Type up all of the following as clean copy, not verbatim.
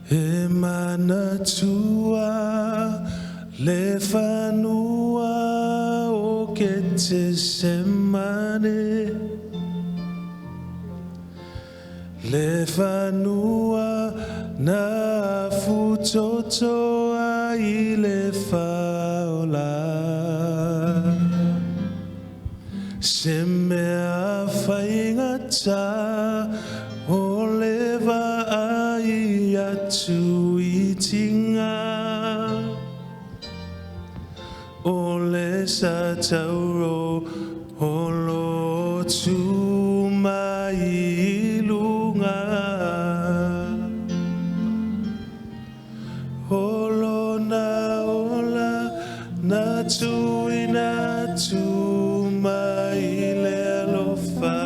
E mana tua le whanua o ke te semane. Le whanua na futotoa I le whaola. Se mea whaingata o le vai atu I tinga. O le sa tauro o lo tu mai lunga. O lo na ola na tu ina tu mai le alofa.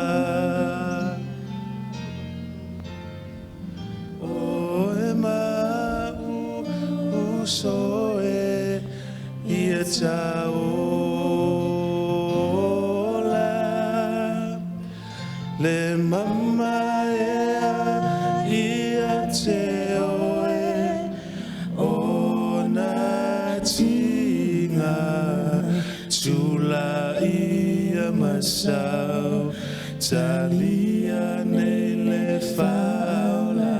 O e mau uso e ia taola. Le mama ea ia te oe o na tinga. Tula ia masau talia nei le faula.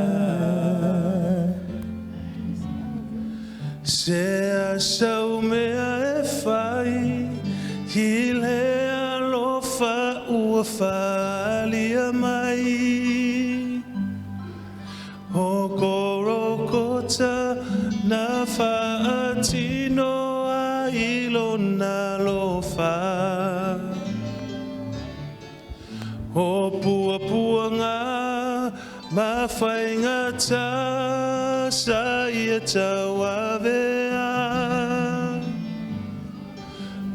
Se a sau mea e whai Hi le alofa ua whalia mai. O korokota na whaatino a ilo na lofa. O pua pua ngā ma whaingata sa ia tawawea.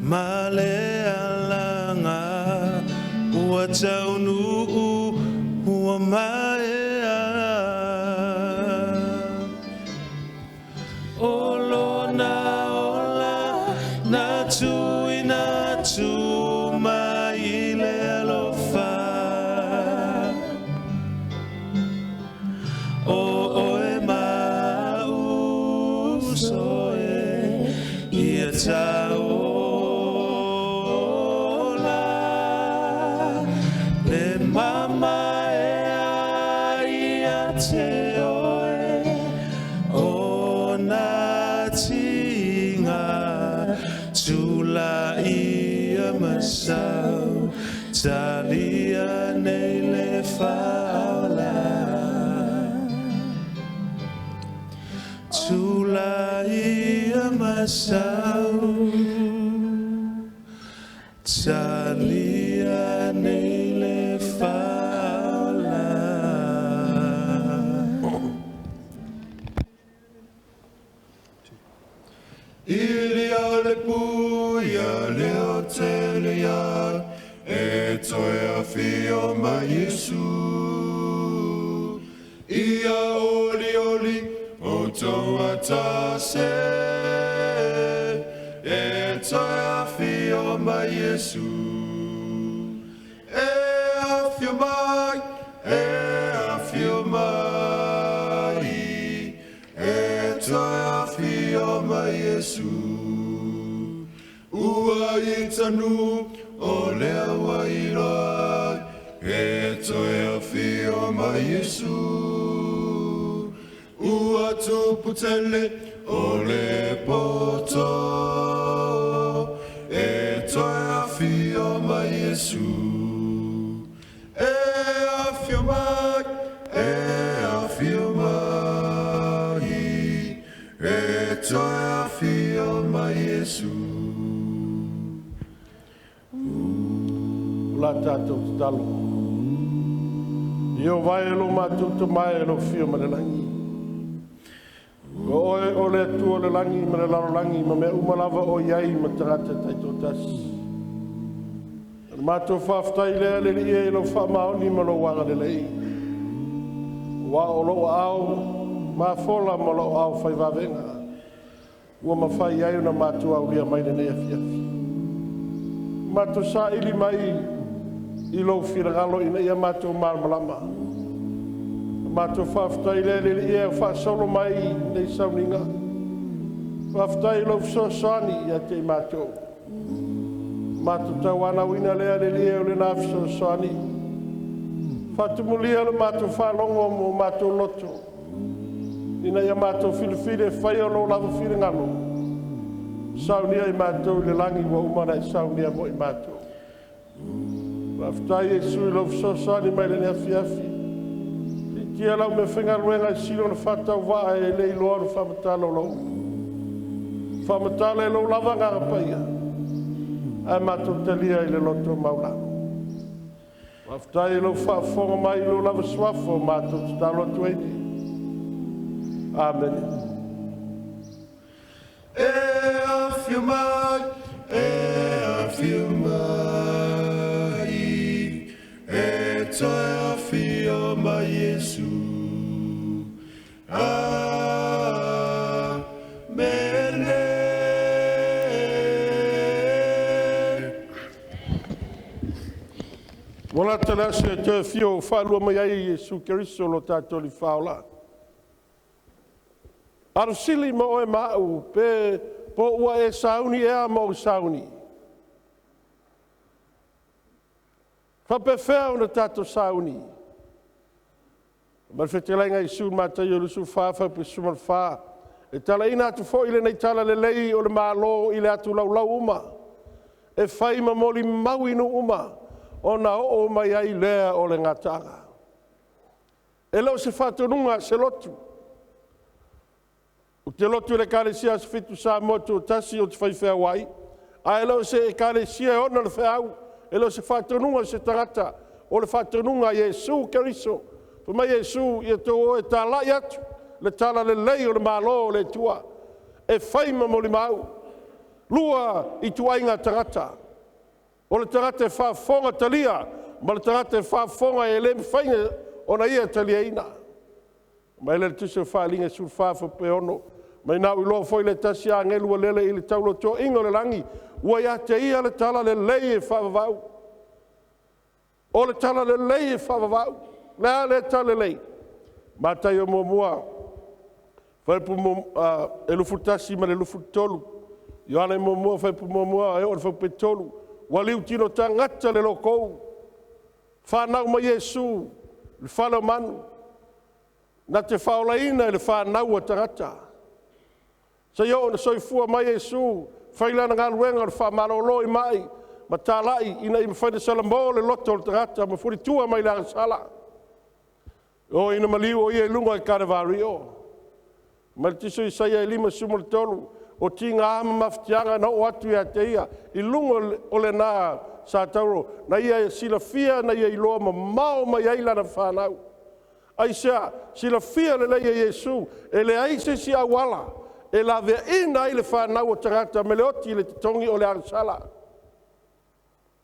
Ma le alanga ua taunu ua maea. O lona ola na tui na tu mai le alofa. O e mau so e ia taola. Le mama ea ia te oe o na tinga. Tula ia masau talia nei le faula. Tula ia masau talia nei le faula. Ilia le puia le o tele ia e toe a fio ma Yesu. Ia oli oli o toa tase e toe a fio ma Yesu. E a fio mai, e a fio mai, e toe a fio ma Yesu. Ua I tanu o lea waira e toe a fio ma Yesu. Ua tupu tele o le poto e toe a fio ma Yesu. E a fio mai, e a fio mai, e toe a fio ma Yesu. La tātou te talo. Io vai lo mātou te mai lo fio ma le langi. O le atua le langi ma le laro langi ma me umalawa o iai ma tarata taito tasi. Mātou whaftai lea le li e lo whamaoni ma lo wanga le lei. Wa o lo au ma fola ma lo au whai wawenga. Ua ma whai iai una mātou au lia mai le nea fiafi. Mātou sa ili mai I lo firagalo ina ia mātou malmalama. Mātou whaftai le ia whasolo mai nei sauninga. Whaftai lau fsosani ia te mātou. Mātou tau ana wina lea le lia o le nā fsosani. Whatumulia le mātou whalongo mo mātou loto. Ina ia mātou whilewhile whai o lo lava while ngalo. Saunia i mātou le langi wa umana i saunia mo i mātou. Whaftai e sui lau fsosani mai le nea fiafi. Tia lau me whengaruenga i silo na whatau waa e le iloa nu whamatalo lau. Whamatalo e lau lava ngā paia. Ai mātou talia i le loto maulano. Whaftai e lau whaafonga mai i lau lava swafo mātou talo tueni. Amen. E awhia mai, e toi awhia mai Yesu. Wala tala se te fio whalua mai ai Yesu Keriso lo tātou li whaola. Arusili mo oe mau, pe po ua e sauni ea mo sauni. Whape whao na tātou sauni. Marwhetelenga i sūn mātai o lusu whawha pe sumal wha. E tala ina atu fo ile nei tala le lei o le mālo ile atu lau lau uma. E whaima moli mauinu uma. O na o mai ai lea o le ngatanga. E lau se whatonunga se lotu. O te lotu le kālesia se fitu sa motu o tasi o te whaiwhea wai. A e lau se e kālesia e ona le wheau. E lau se whatonunga se tangata. O le whatonunga Yesu Keriso. Pa mai Yesu i ato o e tā lai atu. Le tala le lei o le malo o le tua. E whaima mo le mau. Lua i tuainga tangata. O le tangata e whaafonga talia. Ma le tangata e whaafonga e le mwhainga o na ia talia ina. Mai le tuso whaalinga su whaafo pe ono. Mai nau i loa foi le tasi a ngelua lele i le taulo tō ingo le langi. Ua ia te ia le tala le lei e whaavavau. O le tala le lei e whaavavau. Lea le tala le lei. Mātai o mua. Whaipu e lufu tasi ma le lufu tolu. Ioana i mua whaipu mua e o le whaipu tolu. Waliu tino ta ngata le lokou. Whanau ma Yesu. Le whanau manu. Na te whaolaina e le whanau a tangata. Sa yo na soifua mai Yesu. Whailana ngā luenga le whamarolo i mai. Ma tālai ina i mwhaina salambo le loto le tangata. Ma furi tua mai la sala. O ina maliu o ia lunga i karavari o. Ma le tiso i saia i lima sumo le tolu. O tinga ama maftianga na o atu ia te ia. I lunga o le nā sa tauro. Na ia sila fia na ia i loa ma mao mai aila na whanau. Ai sea, sila fia le leia Yesu. E le aise si awala. E la vea ina i le whanau o tangata. Me le oti le titongi o le arsala.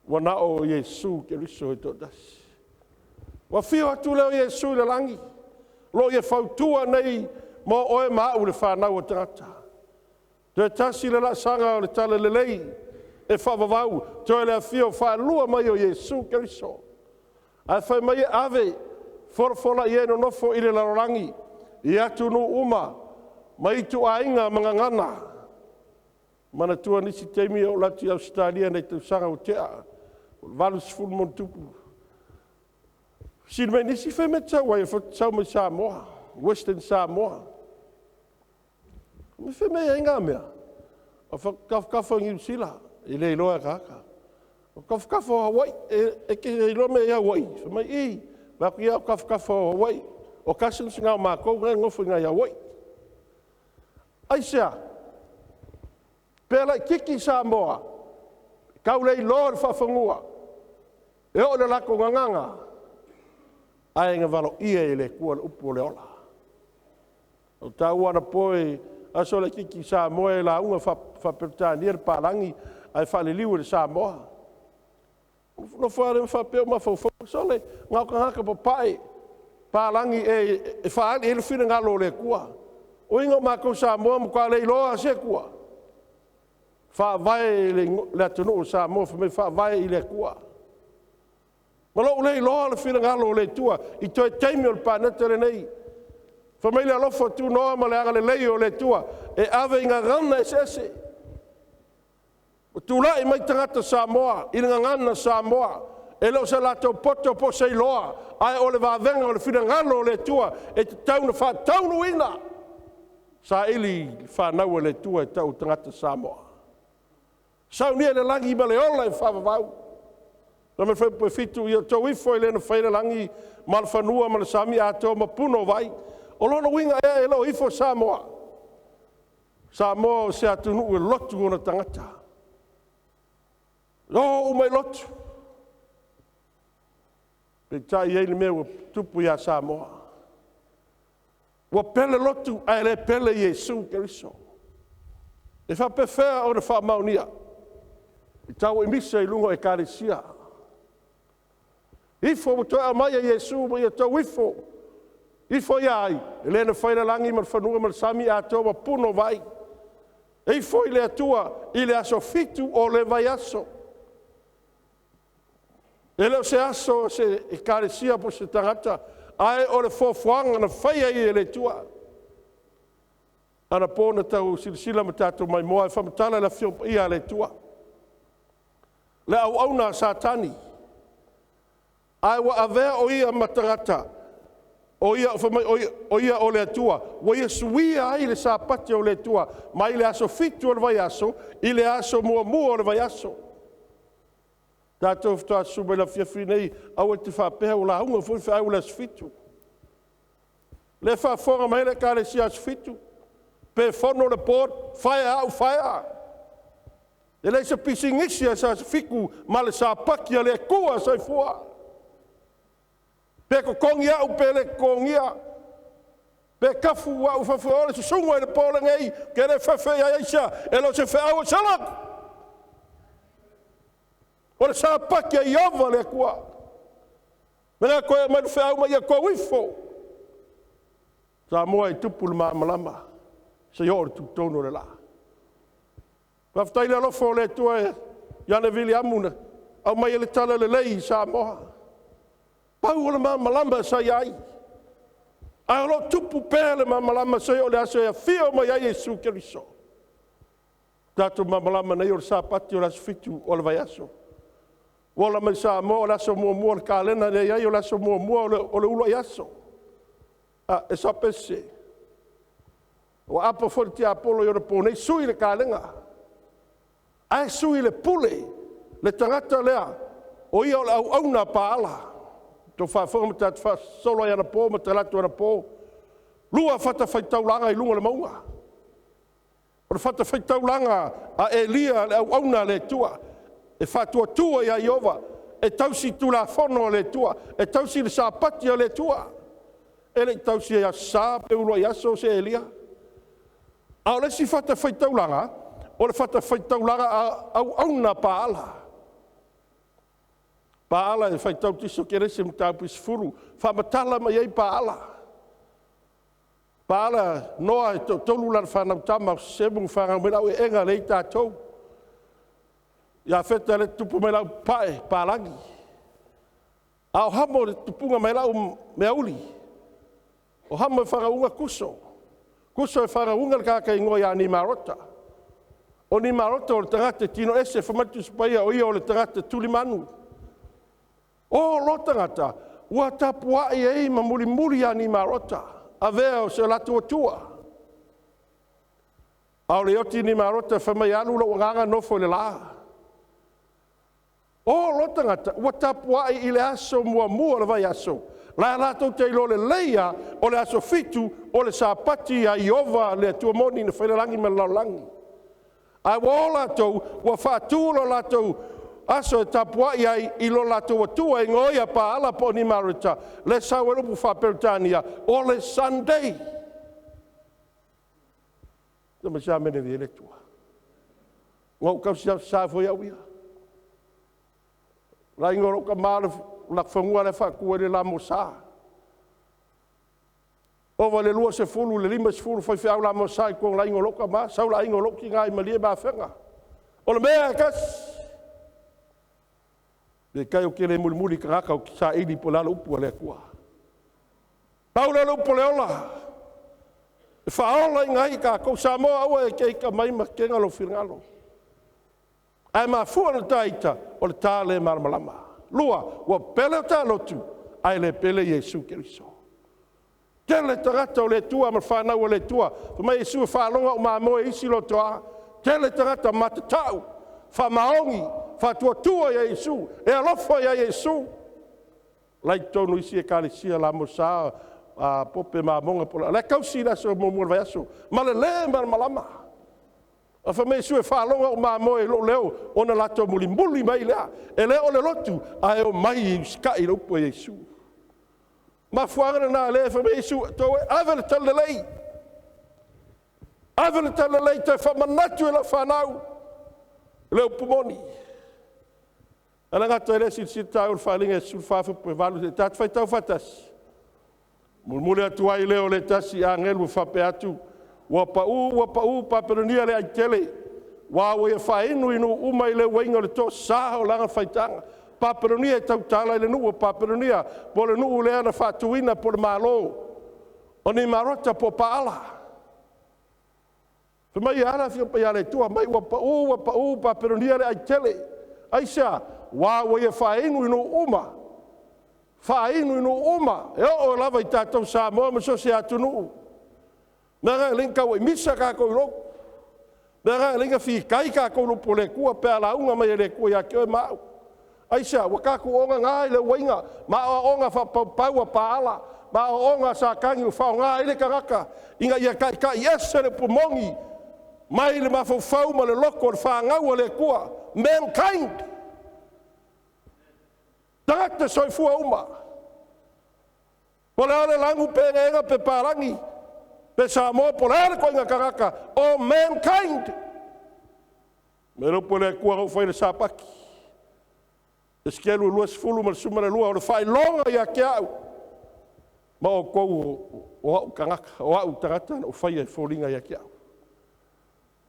Wana o Yesu Keriso e tōtasi. Wa fia atu leo Yesu le langi. Lo ye fautua nei mo oe mau le whanau o tangata. Te tasi le la sanga o le tala le lei. E whavavau. Toe le fia o whalua mai o Yesu Keriso. Ai whai mai ave. Forfola i eno nofo i le larorangi. I atu nu uma. Mai tu ainga mga ngana. Mana tua nisi teimi o lati Australia nei tu sanga o tea. Valus full montupu. Sin mai nisi whai me tau ai fot tau mai Samoa. Western Samoa. Me whai me inga mea. O kafkafo ngi usila. I le iloa kaka. O kafkafo Hawaii. E ke ilo me Hawaii. Whai mai i. Waku ia o kafkafo o Hawaii. O kasins ngā mākou ngai ngofu ngai Hawaii. Aisea. Pela kiki Samoa. Kaulei lor whawhangua. E o le lako nganganga. Ai ngā walo ia i le kua le upu le ola. O tau ana poe aso le kiki Samoa e la unga whapetania le palangi ai whaliliu le Samoa. No whaare whapeo mawhawhau. Sole ngā kahaka pa pae. Palangi e whaali e le whina ngā lo le kua. O ingo mākou Samoa mukua le iloa se kua. Whaavae le atunu o Samoa whamei whaavae i le kua. Malo lei loa le fina ngalo le tua I toi taimi o le paneta le nei. Fa mai le alofa tu noa ma le aga le lei o le tua e ave inga ngana e sese. O tu la I mai tangata Samoa I nga ngana Samoa e leo se lato poto po sei loa ai o le vavenga o le fina ngalo le tua e te tauna fa taunu ina. Sa ili fa nau le tua e tau tangata Samoa. Sau ni le langi ma le ola e fa vau. Na me fai fitu ia tau ifo I le na whaina langi ma le whanua ma le sami a tau ma puno vai. O lono winga e lo ifo Samoa. Samoa se atunu ue lotu ona tangata. O umai lotu. Pe tai e le mea tupu ia Samoa. Wa pele lotu ai le pele Yesu Keriso. E fa pefea o le wha maunia. I tau I misa I lungo e karesia. Ifo mo toa mai Yesu mo ia tau ifo. Ifo ia ai. E le na whaina langi ma whanua ma sami a tau ma puno vai. E ifo I le atua I le aso fitu o le vai aso. E leo se aso se e karesia po se tangata. Ai o le fofuanga na whaia I le tua. Ana pōna tau silasila ma tātou mai moa e whamatala la whio ia le tua. Le au au na satani. Ai wa avea o ia matangata. O ia o le atua. Wa ia suia ai le sapati o le tua. Ma I le aso fitu o le vai aso. I le aso mua o le vai aso. Tātou ftua sube la fiafi nei. Au e te whapeha o la hunga fui wha au le aso fitu. Le whafonga mai le ka le si aso fitu. Pe fono le port. Whaia au whaia. E le se pisingisi a sa fiku. Ma le sapaki a le kua sa fua. Pe ko kongia au pe le kongia. Pe kafu au fafu ole se sunga le pole ngai ke le fafe ya isa e lo se fa au salak. Ole sa paki ai ova le kwa. Mena ko e man fa au ma ia ko wifo. Sa mo ai tupu le malama. Se yo tu tono le la. Va ftai le lofo le tua ya le vili amuna. Au mai le tala le lei sa moha. Pau o le malama sa iai. Ai lo tupu pele malama sa o le aso ia fio mai ai Yesu Keriso. Tātou malama nei o le sapati o le aso fitu o le vai aso. Wola mai sa mo o le aso mua le kalena nei ai o le aso mua o le ulo ai aso. E sa pese. O apa fori ti apolo i o le pōnei sui le kalenga. Ai sui le pule, le tangata lea. O ia o le au na paala. To fa fo mo tat fa solo ya na po mo talatu na po lua fata fai taulanga I lunga le maunga o fata fai taulanga a Elia le au na le tua e fa tua ya Jehova e tausi tu la fono le tua e tausi le sapati le tua e le tausi ya sa pe ulo ya so se Elia a le si fata fai taulanga o le fata fai taulanga au na paala Paala e fai tau tiso kere se mtau pis furu. Whamatala mai ei paala. Paala noa e tolu lan whanau tama semu whanau merau e enga lei tātou. Ia wheta le tupu merau pae, pālangi. Au hamo le tupunga merau meauli. O hamo e whangaunga kuso. Kuso e whangaunga le kākai ngoi a ni marota. O ni marota o le tangata tino ese whamatu spaia o ia o le tangata tuli manu. O lo tangata, ua tapua I ei ma muli ani marota, a vea o se latu o tua. Au le oti ni marota whamai anu lo nganga nofo le la. O lo tangata, ua tapua I le aso mua le vai aso. La lato te ilo le leia o le aso fitu o le sapati a Iova le tua moni na whailangi me laulangi. Ai wa lato, ua whātua lo lato, aso e tapua iai I lo lato atua e ngoia pa ala po ni marita le sauerupu whapertania o le Sunday. Te masa mene vi ele tua. Ngau kau sa foi au ia. La ingoro ka mara la whangua le whakua le la mosa. O wale lua se fulu le lima se fulu fai whiau la mosa I kong la ingoro ka ma sau la ingoro ki ngai malie ba whenga. O le mea kas Le kai o ke le muli karaka o ki sa ili po lalo upu le kua. Tau lalo upu le ola. E whaola i ngai ka kou sa moa aua e kei ka mai ma kenga lo whingalo. Ai ma fua na taita o le tā le maramalama. Lua, ua pele o tā lotu, ai le pele Yesu Keriso. Tele tangata o le tua ma whanau o le tua. Mai Yesu e whalonga o maa moe isi lo toa. Tele tangata matatau, whamaongi, whatuatua ya Yesu, e alofa ya Yesu. Lai tonu isi e kālesia la mo saa, pope maa monga pola. Le kausi la so mo mua vai aso. Ma le maramalama. A fa me su e whalonga o maa moe lo leo o na lato muli mai lea. E leo le lotu a e o mai i skai lo po Yesu. Ma fuangana na le fa me su to avele talelei. Avele talelei te fa manatu e la whanau. Leo pumoni. Ala ngata ele si tau le whalinga e su whafu pe valu te tatu whai tau whatas. Mulmule atu ai leo le tasi a ngelu whape atu. Wa pa'u paperonia le aitele. Wa e whainu inu umai le wainga le to saho langa whaitanga. Paperonia e tau tala le nuu paperonia. Po le nuu le ana whatuina po le malo. O ni marota po paala. Mai ana fio pa yale tua mai wa pa'u paperonia le aitele. Aisha wa e whainu inu uma. Whainu inu uma. E o lava i tātou sa moa ma so se atu nuu. Nara linka wa misa ka ko ro. Nara linka fi kai ka ko ro pole ku pe ala unga mai le ku ya ke ma. Aisha wa ka ku onga ngai le winga ma onga fa pau pa ala ma onga sa kangi fa ngai le karaka inga ia kai yes le pumongi mai le ma fa ma le loko fa ngau le ku mankind. Tata soi fu uma. Pola le langu pe nga pe parangi. Pesa mo polare ko inga karaka o mankind. Mero pole ku o foi le sapaki. Eskelu luas fulu mal sumara lua o fai longa ya ke au. Ma o ko o karaka o tarata o fai e folinga ya ke au.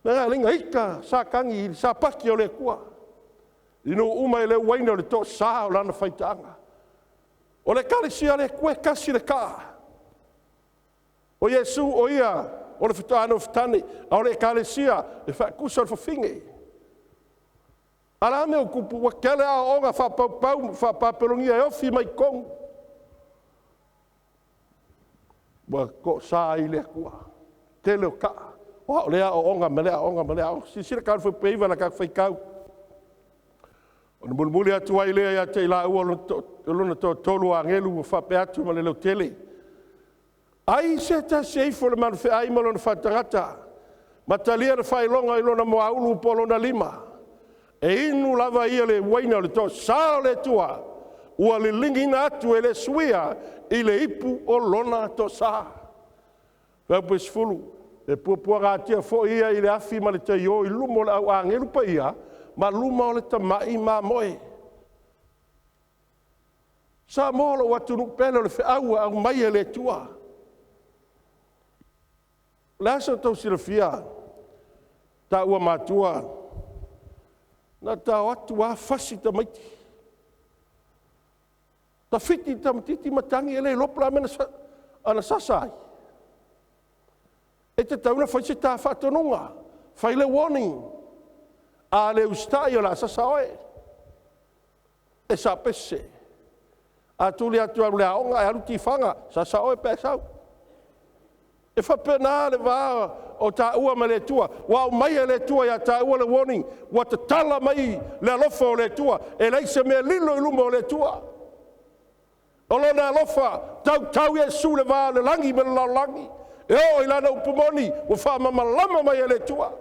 Na linga ika sa kangi sapaki o le ku. Ino uma le waina le to sa o lana faitanga. O le kalisia le ku kasi le ka. O Yesu o ia, o le whetaano whetane, a o le ekalesia, e whakusa o whawhinge. Ara me o kupu wa kele a onga whapaperongia e ofi mai kong. Wa ko sa i lea kua. Te leo ka. O lea o onga melea, o sisira ka rwhi peiva na ka whaikau. O na mulmuli atu ai lea ia te ila ua lona tolu a ngelu wa whape atu ma le leo tele. Ai se ta sei fo le man fe ai malo na fatangata. Matalia le fai longa i lona moa ulu po lona lima. E inu lava ia le waina le to sao le tua. Ua le lingi na atu e le suia i le ipu o lona to sa. Vau fulu. E pua gatia fo ia i le afi ma le te yo i lumo le au angelu pa ia. Ma luma o le tamai ma moe. Sa molo watu nuk pelo le fe au au mai e le tua. Lasa tau sirafia, ta ua matua, na tau atu a fasi ta maiti. Ta fiti ta matiti matangi ele lopla mena ana sasai. E te tauna faisi ta fatonunga, faile warning, a le ustai o la sasaoe. E sa pese, a tuli atu a lea onga e aluti fanga, sasaoe pesau. E whapena le wā o tā ua ma le tua. Wa o mai le tua ya tā ua le warning. Wa te tala mai le alofa o le tua. E leise mea lilo i luma o le tua. O lona alofa, tau Yesu le wā le langi me le lau langi. E o i lana upumoni, wa wha mamalama mai le tua.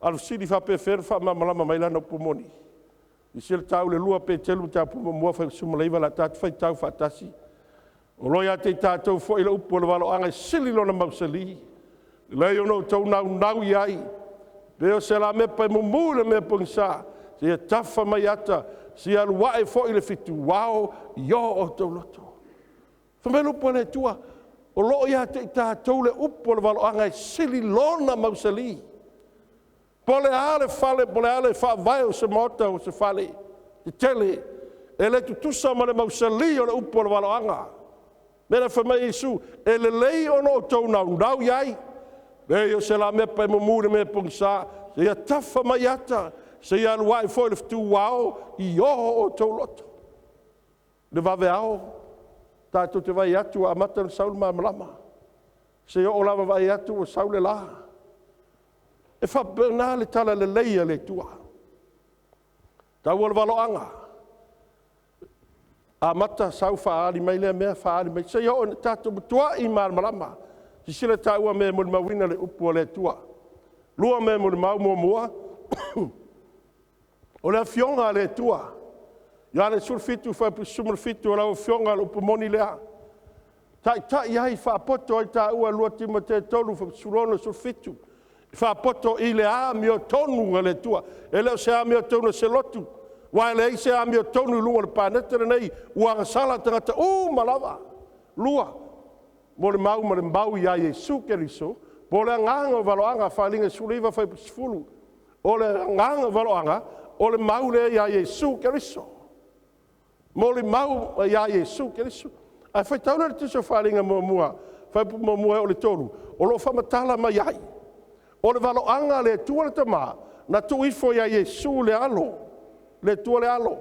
Alu siri whape whera wha mamalama mai lana upumoni. I sila tau le lua pe telu tā puma mua whai sumaleiva la tātu whai tau whatasi. O loia te tātou fo ila upo le walo anga sili lona mausali. Lei ono tau nau iai. Peo se la mepa e mumule me pongsa. Se ia tafa mai ata. Se ia luae fo ila fitu. Wao, yo o tau loto. Whamelu upo le tua. O loia te tātou le upo le walo anga sili lona mausali. Po le ale fale, po le ale whaavai o se mota o se fale. Te tele, e le tutusa ma le mausali o le upo le waloanga. Mena whamai Yesu, e le lei ono o tau nau iai. Vei o se la me pa mo mure me pungsa, se ia tafa mai ata, se ia luai foi le fitu wao, I oho o tau loto. Le vave ao, tātou te vai atu a mata le saul ma malama. Se o lava vai atu o saul le la. E whapena le tala le leia le tua. Tau o le waloanga. A mata sau whaari mai le mea whaari mai. Se o ne tātou mutua I ma malama. Si sila taua me mo mawina le upu le tua. Lua me mo mau mua. O le fionga le tua. Ia le sulfitu fa sumur fitu o la fionga le upu moni lea. Tai ai whaapoto ai tā ua lua tima te tolu fa surono sulfitu. Whaapoto I le a mio tonu le tua. E leo se a mio tonu se lotu. Wa le se a mio tonu lua le panetere nei. Ua sala tangata malawa. Lua. Mo le mau ia Yesu Keriso, po le nganga waloanga whalinga suliva whai pusfulu. O le nganga waloanga, o le mau le ia Yesu Keriso. Mo le mau ia Yesu Keriso. Ai whai tauna le tiso whalinga mua, whai mua o le tolu. O lo whamatala mai ai. O le waloanga le tua le tama, na tu ifo ia Yesu le alo. Le tua le alo.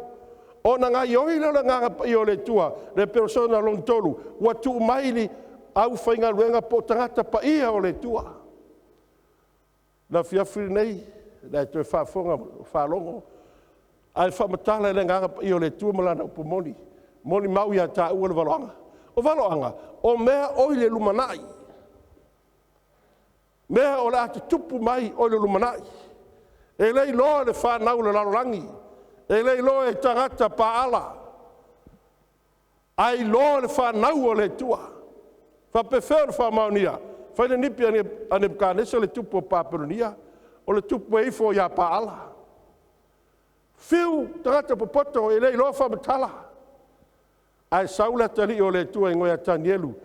O na ngai oile le nganga pai o le tua, le persona long tolu, wa tu maili, au whainga ruenga po tangata pa ia o le tua. Na whiawhiri nei, na te whaafonga, whaalongo, ai whamatala le nganga pa ia o le tua malana upo moni. Moni mau ia tā ua le waloanga. O waloanga, o mea oile lumanai. Mea o le ate tupu mai oile lumanai. E lei loa le whanau le larorangi. E lei loa e tangata pa ala. Ai loa le whanau o le tua. Fa prefer fa maunia. Fa le nipi ane kanesa le tupu pa peronia. O le tupu e fo ya pa ala. Fiu tangata popoto e lei loa fa matala. Ai saula tali o le tua ngoia tanielu.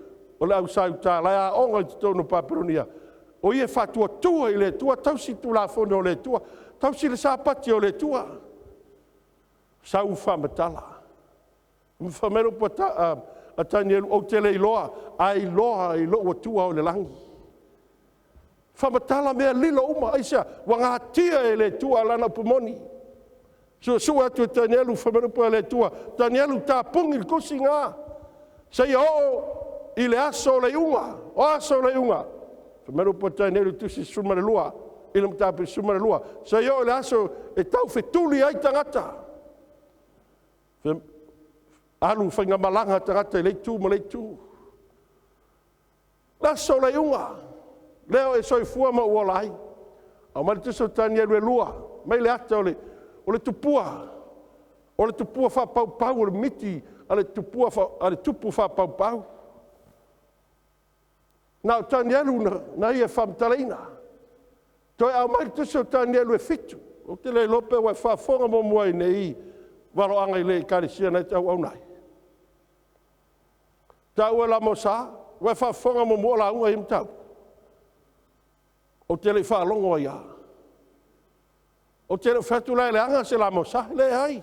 O le au sau ta la onga tonu pa peronia. O ie fa tua i le tua tausi tu la fone o le tua. Tausi le sapati o le tua. Sau fa matala. Mfamelo pota a tanielu o tele iloa, ai loa I lo tua o le langi. Whamatala mea lilo uma, aisa, wanga tia e le tua lana pumoni. Sua atu tanielu whamarupu e le tua, tanielu tā pungi kusi ngā. Sei o I le aso le unga, o aso le unga. Whamarupu tanielu tusi sumare lua, I le mtapi sumare lua. Sei o le aso e tau whetuli ai tangata. Alu whainga malanga tangata le tu ma le tu. Laso le unga. Leo e soi fua ma ua lai. Au mali tiso tani e lua. Mai le ata o le tupua. O le tupua wha pau pau o le miti. A le tupu wha pau pau. Nau tani elu na ia whamtaleina. Toi au mali tiso tani elu e fitu. O te le lope wai whafonga mo mua I nei. Waro anga I le karisia nei tau au nai. Tau e la mo sa, wai whafonga mo mua la unga I mtau. O te le whaalongo ia. O te le whatulai le anga se la mo sa, le ai.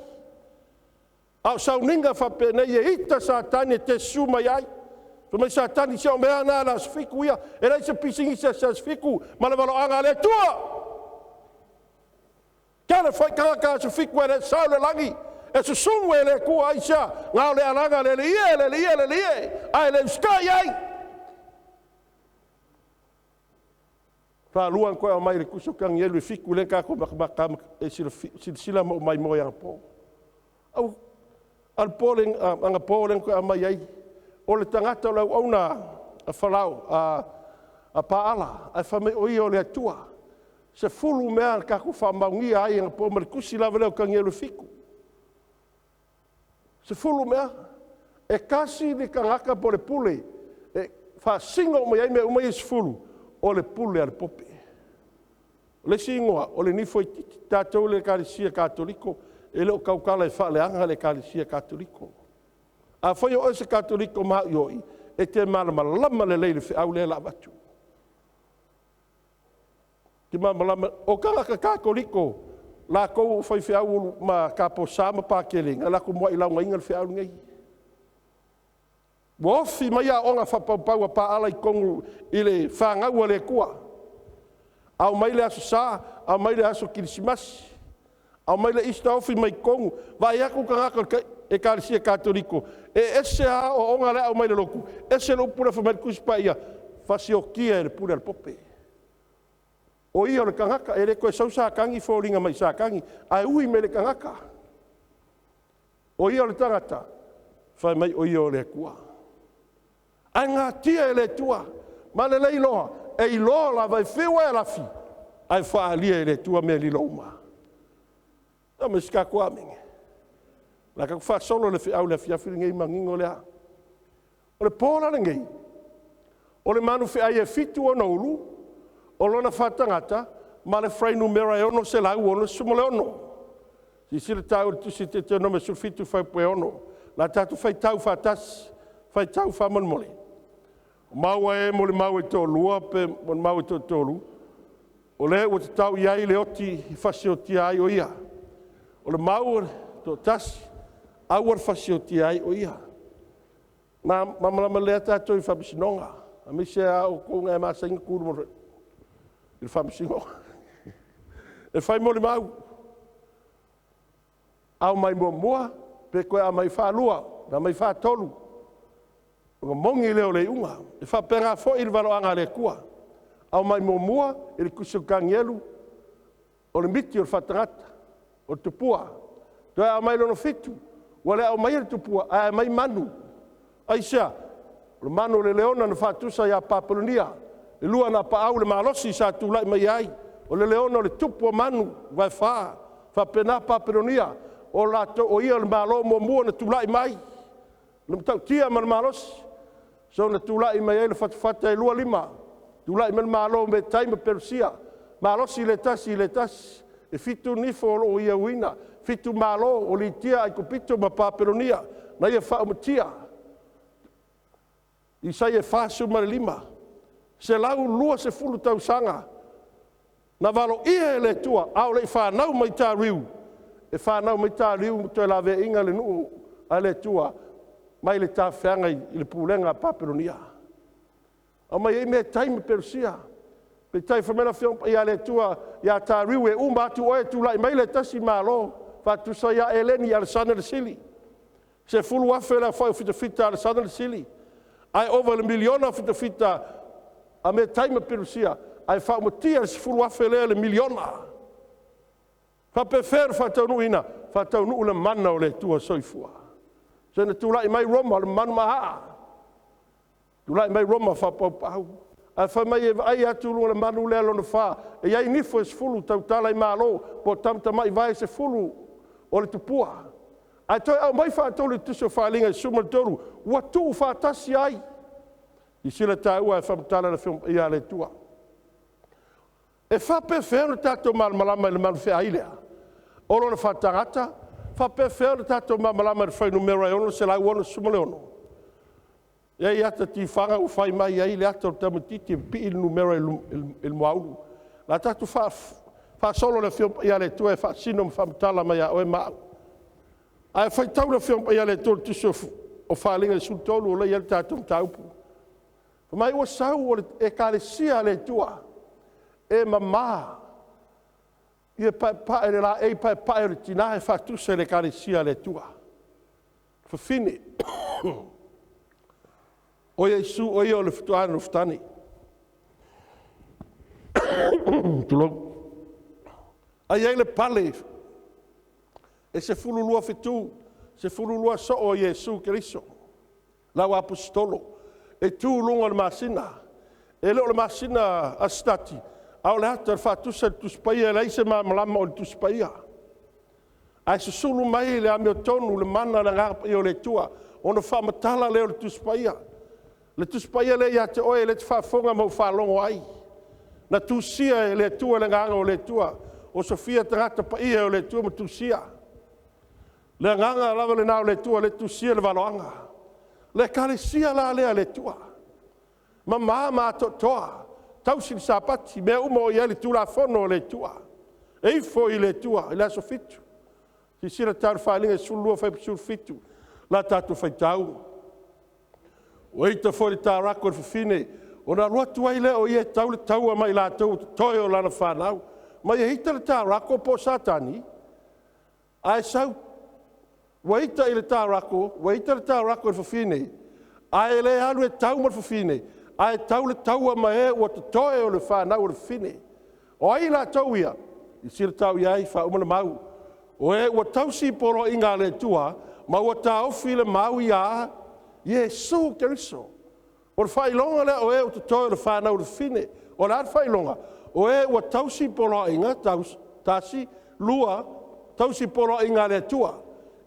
Au sau ninga whape nei e ita sa tani te suma iai. So mai sa tani se o mea nā la sfiku ia, e rei se pisingi se sfiku, ma le walo anga le tua. Kia le whai kanga sfiku e le sau le langi. E se sungu e le kua aisha, ngau le alanga le ie, ai le uskai ai. Wha luan koe o mai le kusukang yelu fiku le kako makam e sila mo mai mo yang po. Au, al poling, anga poling koe a mai ai. O le tangata lau auna a whalau, a paala, a whame oi o le atua. Se fulu mea kako whamaungia ai anga po marikusi lawa leo kang yelu fiku. Se fulu mea, e kasi ni kangaka po le pule, e wha singo mai ai mea umai se fulu, o le pule al pope. Le singoa, o le nifo I titi tātou le karisia katoliko, e leo kaukala e wha le anga le karisia katoliko. A whai o ese katoliko maa ioi, e te marama lama le leile whi au le la watu. Ki malama o kanga kakoliko la ko fai fiau ma kapo sama pa kelinga la ko mo ila ngai fiau ngai. Wofi mai a onga whapapau pa ala I kongu I le whangau le kua. Au mai le aso sā, au mai le aso kirisimasi, au mai le ista ofi mai kongu, vai aku kangaka e karisia katoliko, e ese a o onga le au mai le loku, ese lo pura whamai kuspa ia, whasio kia e le pura le pope. O ia le kangaka, e le koe sau sākangi, fōringa mai sākangi, ai ui me le kangaka. O ia le tangata, whai mai o ia o le kua. Ai ngā tia e le tua, ma le leiloa, e iloa la vai whiwa e lafi, ai whaalia e le tua mea li lauma. Ta me sika kua minge. La ka wha solo le whiau le whiawhiri ngei mangingo lea. O le pōla le ngei. O le manu whiai e fitu o naulu, o lona whatangata, ma le whainu mera e ono se lau ono sumole ono. Si sira tau le tusi te te nome sur fitu whai pue ono. La tatu whai tau whatas, whai tau whamonmole. Maua e mo le mau e tō lua pe mo le mau e tō tōlu. O le o te tau iai le oti I whasi o ti ai o ia. O le mau tō tasi, au ar whasi o ti ai o ia. Nā mamalama lea tātou I whapisinonga. A mi se a o konga e masa inga kuru mo I whapisinonga. E whai mo le mau. Au mai mua, pe koe a mai whālua, na mai whātolu. O mongi leo le unga, e whapenga fo I walo anga le kua. Au mai mua, I le kusukangielu, o le miti o le whatangata, o le tupua. Toi au mai lono fitu, wale au mai le tupua, ai mai manu. Ai sea, le manu le leona na whatusa ia Papulonia, le lua na paau le malosi sa tūlai mai ai, o le leona le tupua manu, vai wha, whapena Papulonia, o lato o ia le malo mua na tūlai mai. Le mtau tia man malosi, so na tūlai mai ai le whatawhata e lua lima. Tūlai man malo me taima Perusia. Malosi le tasi, e fitu nifo o ia uina. Fitu malo o li tia ai kupito ma Paperonia. Na ia wha umatia. I sai e whasu ma le lima. Se lau lua se fulu tau sanga. Na walo ia le tua, au le whanau mai tā riu. E whanau mai tā riu, toi lawe inga le nuu a le tua. Mai le tāwhianga I le pūlenga Paperonia. O mai e mea taima Perusia. Pe tai whamena whiong I a le tua I a tā riu e umatu oe tūlai mai le tasi mālo. Whatusa I a Eleni Alessandra le Sili. Se fulu afe la whai fita Alessandra le Sili. Ai over le miliona fita a mea taima Perusia. Ai whaumatia se fulu afe le miliona. Whapefer whatau nu ina. Whatau nu le mana o le tua soifua. Se na tūlai mai Roma, le manu maha. Tūlai mai Roma whapau. Ai whai mai e ai atu lunga le manu lea lona wha. E iai nifo e se fulu tau tālai mālo. Po tamta mai vai se fulu o le tupua. Ai toi au mai whātou le tuso whālinga I suma le toru. Ua tuu whātasi ai. I sila tā ua e whamtala le whiong ia le tua. E whape whēnu tātou malama le manu whea ilea. O lona whātangata. Whape whea tātou mamalama le whai numera e ono se lau ono sumale ono. Ia ata ti whanga u whai mai ai le ata o tamatiti e pi il numera il moaunu. La tātou wha solo le whiong ia le tua e wha sino mwhamtala mai a oe mau. Ai whai tau le whiong ia le tua tuso o whalinga le sultolu o le ia le tātou mtaupu. Mai ua sau o e kālesia le tua e mamā. Ia pae le la e pae le tina e whatusa le kālesia le tua. Whawhine. O Iesu o ia o le whatuana o whtani. Tulou. Ai ei le pale. E se fululua fitu. Se fululua so o Iesu Keriso. Lau apostolo. E tu lunga le masina. E leo le masina a stati. Au le hata whatusa le tuspaia. Le aise malama o le tuspaia. Ai se sulu mai le ame o tonu le mana le ngapa i o le tua. Ono whamatala leo le tuspaia. Le tuspaia le ia te oe le te whafonga mau whalongo ai. Na tusia e le tua le nganga o le tua. O Sofia tangata pa ia o le tua ma tusia. Le nganga lava le nao le tua le tusia le valoanga. Le kalesia la lea le tua. Ma maa to toa. tausi sapati mea uma o ia le tulafono o le tua. E fo i le tua, i le aso fitu. Si sira tau whalinga sulua whai pisul fitu. La tatu whai tau. O eita fo le tā rako le whiwhine. O na rua tuai le o ia tau le taua mai la tau toi o lana whanau. Mai e hita le tā rako po satani. Ai sau. Waita i le tā rako, waita le tā rako le whiwhine. Ai le anu e tau ma le whiwhine. Ai tau le taua ma e ua te toe o le whanau o le whiwhine. O ai la tau ia. I sira tau iai wha umana mau. O e ua tau si poro i ngā le tua. Ma ua tā ofi le mau ia. Iesu Keriso. O le whailonga le o e o te toi o le whanau o le whiwhine. O le ar whailonga. O e ua tau si poro i ngā tasi lua. Tau si poro i ngā le tua.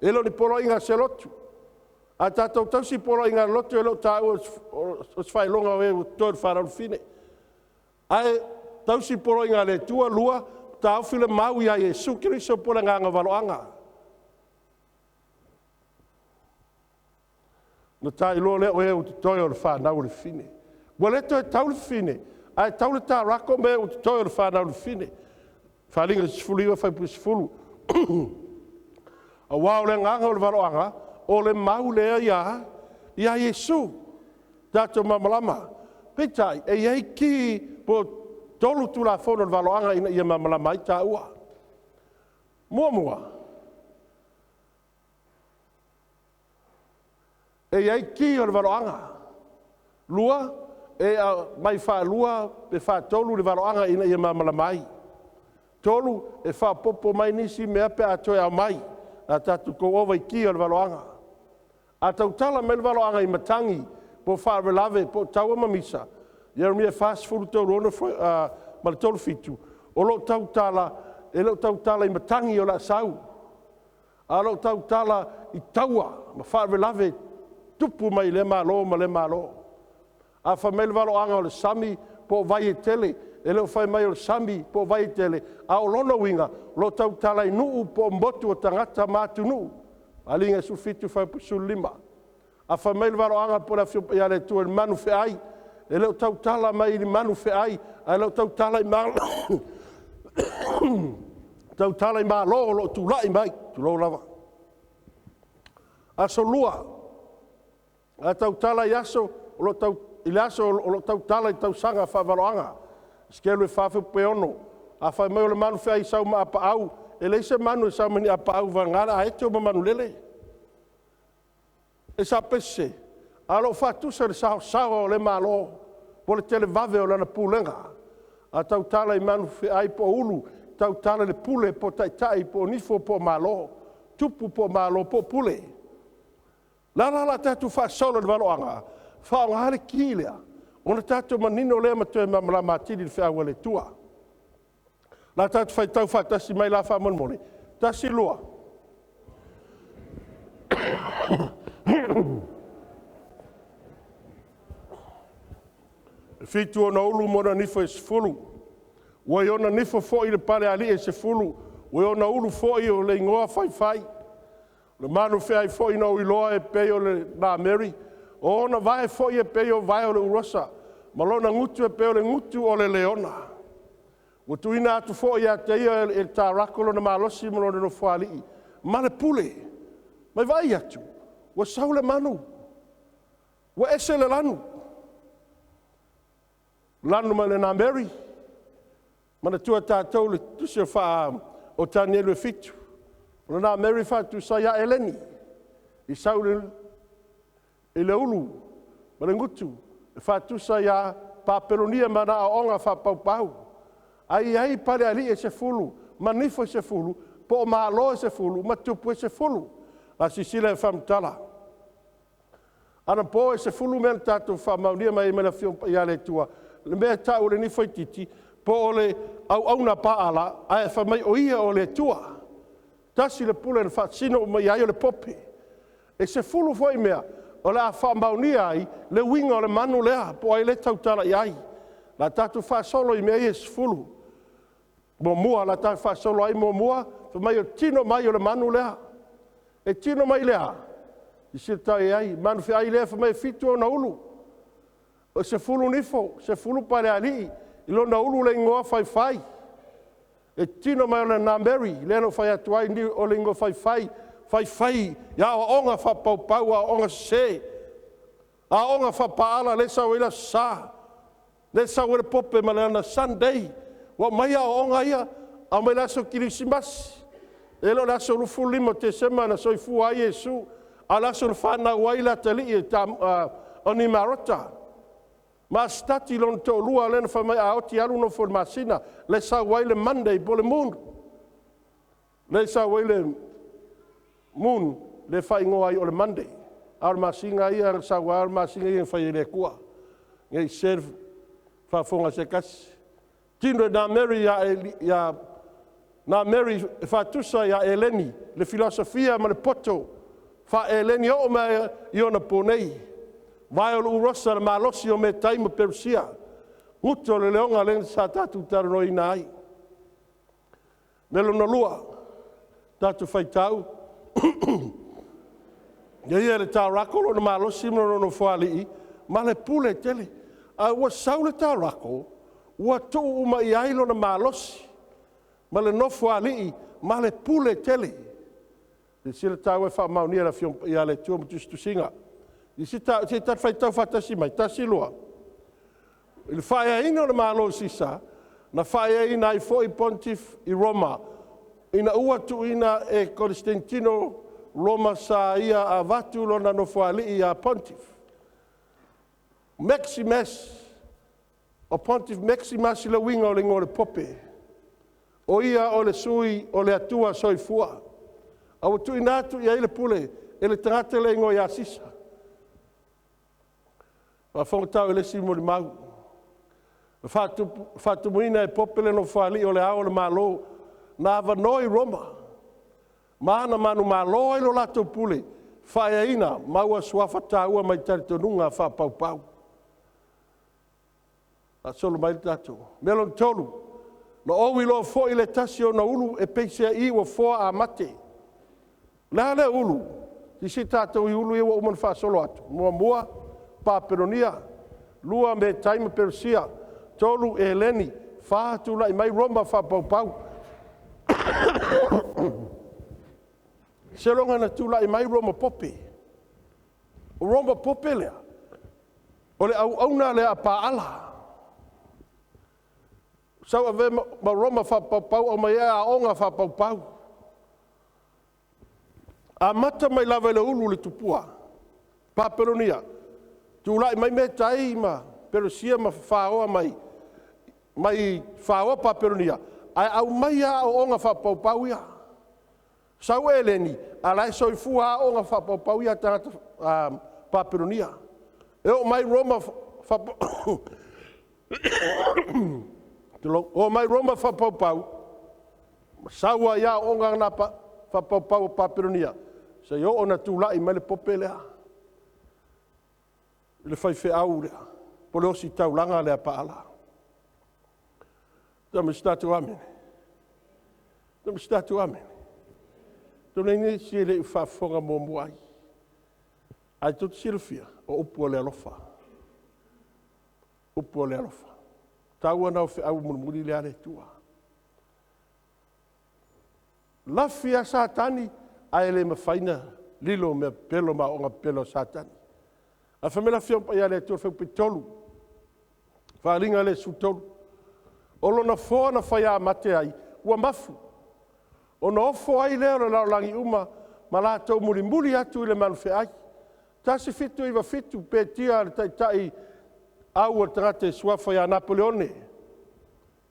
E lo ni poro i ngā selotu. A tātou tau si poro i ngā lotu e lo tāu o whailonga o e o toi o le whanau o le whiwhine. Ai tau si poro i ngā le tua lua. Tāu while mau ia Iesu Keriso pora ngā waloanga. Na tā ilo le o e o te toi o le whanau o le whiwhine. Wa le toi tau le whiwhine. Ai tau le tā rako me o te toi o le whanau o le whiwhine. Whalinga le sifulu iwa whaipu sifulu. A wao le nganga o le waloanga. O le mau lea ia Iesu. Tātou mamalama. Petai, e iei ki po tolu tu la fono le waloanga ina ia mamalama i tā ua. Mua. E iei ki o le waloanga. Lua, e mai wha lua, pe wha tolu le waloanga ina ia mamalama i. Tolu, e wha popo mai nisi mea pe atoe au mai. A tatu ko ova i ki o le waloanga. A tau tala me le waloanga i matangi, po wha relave, po tau mamisa. Jeremia fast food tau rona ma le tolu fitu. O lo tau tala, e lo tau tala i matangi o la sau. A lo tau tala i taua, ma wha relave, tupu mai le malo ma le malo. A wha me le waloanga o le sami, po vai e tele, e leo whai mai o le sami, po vai e tele. A o lona winga, lo tau tala i nuu, po mbotu o tangata mātu nuu. Alinga su fitu whai pusu lima. A wha me le waloanga po la whiupa ia le tua le manu whi ai. E leo tau tala mai ni manu whi ai. A leo tau tala i malo. Tau tala i malo, lo tu lai mai, tu lo lava. A so lua. A tau tala i aso, lo tau i aso, lo tau tala i tau sanga wha waloanga. Skelu e whawhi peono. A whai mai o le manu whi ai sau ma apa au. E leise manu e sau mani apa au vangara. A ete o ma manu lele. E sa pese. A lo whatusa le sao o le malo. Po le tele vave o lana pūlenga. A tau tala i manu whi ai po ulu. Tau tala le pule po taitai po nifo po malo. Tupu po malo po pule. La tatu wha solo le waloanga. Wha o ngahare kilea. Ona tatu manino lea matoe mamala matiri le whiaua le tua. La tatu whai tau whatasi mai la wha monmone. Tasi lua. Fitu ona ulu mona nifo e sefulu. Wai ona nifo fo i le pale ali e sefulu. Wai ona ulu fo i o le ingoa whai. Le manu whai fo i na uiloa e peo le na Mary. O ona vai fo i e peo vai o le urosa. Malona ngutu e peo le ngutu o le leona. O tuina atu fo i a te ia e tā rakolo na malosi malona no whali. Ma le pule. Mai vai atu. Wa sau le manu. Wa ese le lanu. Lanu ma le na Mary. Mana tua tātou le tusi wha o tani elu e fitu. O na Mary wha tu sa ia eleni. I sau le ulu. Ma le ngutu. E wha tu sa ia papelonia mana a onga wha pau. Ai pare ali e se fulu. Manifo e se fulu. Po ma lo e se fulu. Ma tupu e se fulu. A sisila e whamtala. Ana po e se fulu mena tātou wha maunia mai mena whiompa ia le tua. Le mea tau le nifo i titi. Po o le au na paala. Ai e whamai o ia o le tua. Tasi le pule le whatsino mai ai o le pope. E se fulu foi mea. O le a wha maunia ai. Le winga o le manu lea. Po ai le tautala i ai. La tātou wha solo i mea i e se fulu. Mo mua la tātou wha solo ai mo mua. Whamai o tino mai o le manu lea. E tino mai lea. I sir tai ai. Manu whi ai lea whamai fitu o na ulu. O se fulu nifo. Se fulu pare ali. lona ulu le ingoa fai. E tino mai ona na Mary, le no fai atuai ni o le ingoa fai. Ya o onga fa pau a onga se. A onga fa paala le sa wela sa. Le sa wela pope ma le ana Sunday. Wa mai a onga ia, a mai laso kirisimas. E lo laso rufu limo te semana soifu a Yesu. A laso le whana waila tali e oni marota. Ma stati lon to lua len fa mai a oti alu no for masina. Le sa waile Monday po le moon. Le sa waile moon le fa ingoa i o le Monday. Ar masinga ia sa war masinga ia fa ile kua. Ngai serve fa fonga se kas. Tino na Mary ya na Mary fa tusa ya Eleni le filosofia ma le poto fa Eleni o ma iona ponei. Vai o urosa le malosi o me taimo Persia. Uto le leonga len sa tatu tarno inai. Nelo no lua tatu fai tau. Ia le taurako lo malosi mo no foali ma le pule tele. A wa saule taurako wa tu uma i lo na malosi. Ma le no foali ma le pule tele. Le sile tau e fa maunia la fiom ia le tu tu singa. I si ta fai tau fatasi mai, tasi loa. Il fai ina le malo si sa, na fai ina i foi pontif i Roma. Ina ua tu ina e Constantino Roma sa ia a vatu lona no foali i a pontif. Maximus, o pontif Maximus i le winga o le ngore pope. O ia o le sui o le atua soifua. Au tu ina atu ia ile pule, ele tangata le ngoi asisa. Wa fonga le si mo mau. Fatu muina e popele no fali o le ao le malo na va noi Roma. Mana manu malo e lo lato pule. Faia ina maua suafa taua mai taritonunga fa pau. A solo mai tato. Melon tolu. No owi lo fo ile tasio na ulu e peisia i wa fo a mate. La le ulu. Di si tato i ulu e wa uman fa solo atu. Mua. Paperonia, lua me taima Persia, tolu e Eleni, fatu lai mai Roma fa pau. Selonga na tu lai mai Roma pope. O Roma pope lea. O le auna lea paala. Sau ave ma Roma fa pau o mai a onga fa pau. A mata mai lava le ulu le tupua. Paperonia. Tulai mai me tai ma Persia ma faoa mai faoa Paperonia ai au mai a onga fa pau ia sau Eleni ala soifu a onga fa pau ia tata Paperonia e o mai Roma fa o mai Roma fa pau sau ia onga na fa pau Paperonia se yo ona tulai mai le popelea le fai fe au lea, po le osi taulanga lea paala. Tama statu amen. Tama statu amen. Tona ine si ele ufafonga mo muai. Ai tot silfia, o upu le alofa. Upu le alofa. Taua nao fe au mulmuli lea le tua. Lafia satani, ai le mafaina, lilo me pelo ma onga pelo satani. A famela fiam pa ia le tu fe pitolu. Fa ringa le sutolu. O lona fo na fa ia mate ai, ua mafu. O no fo ai le la langi uma, ma la tau muri atu le manufe ai. Tasi fitu iwa fitu pe tia le tai au o tangate suafa ia Napoleone.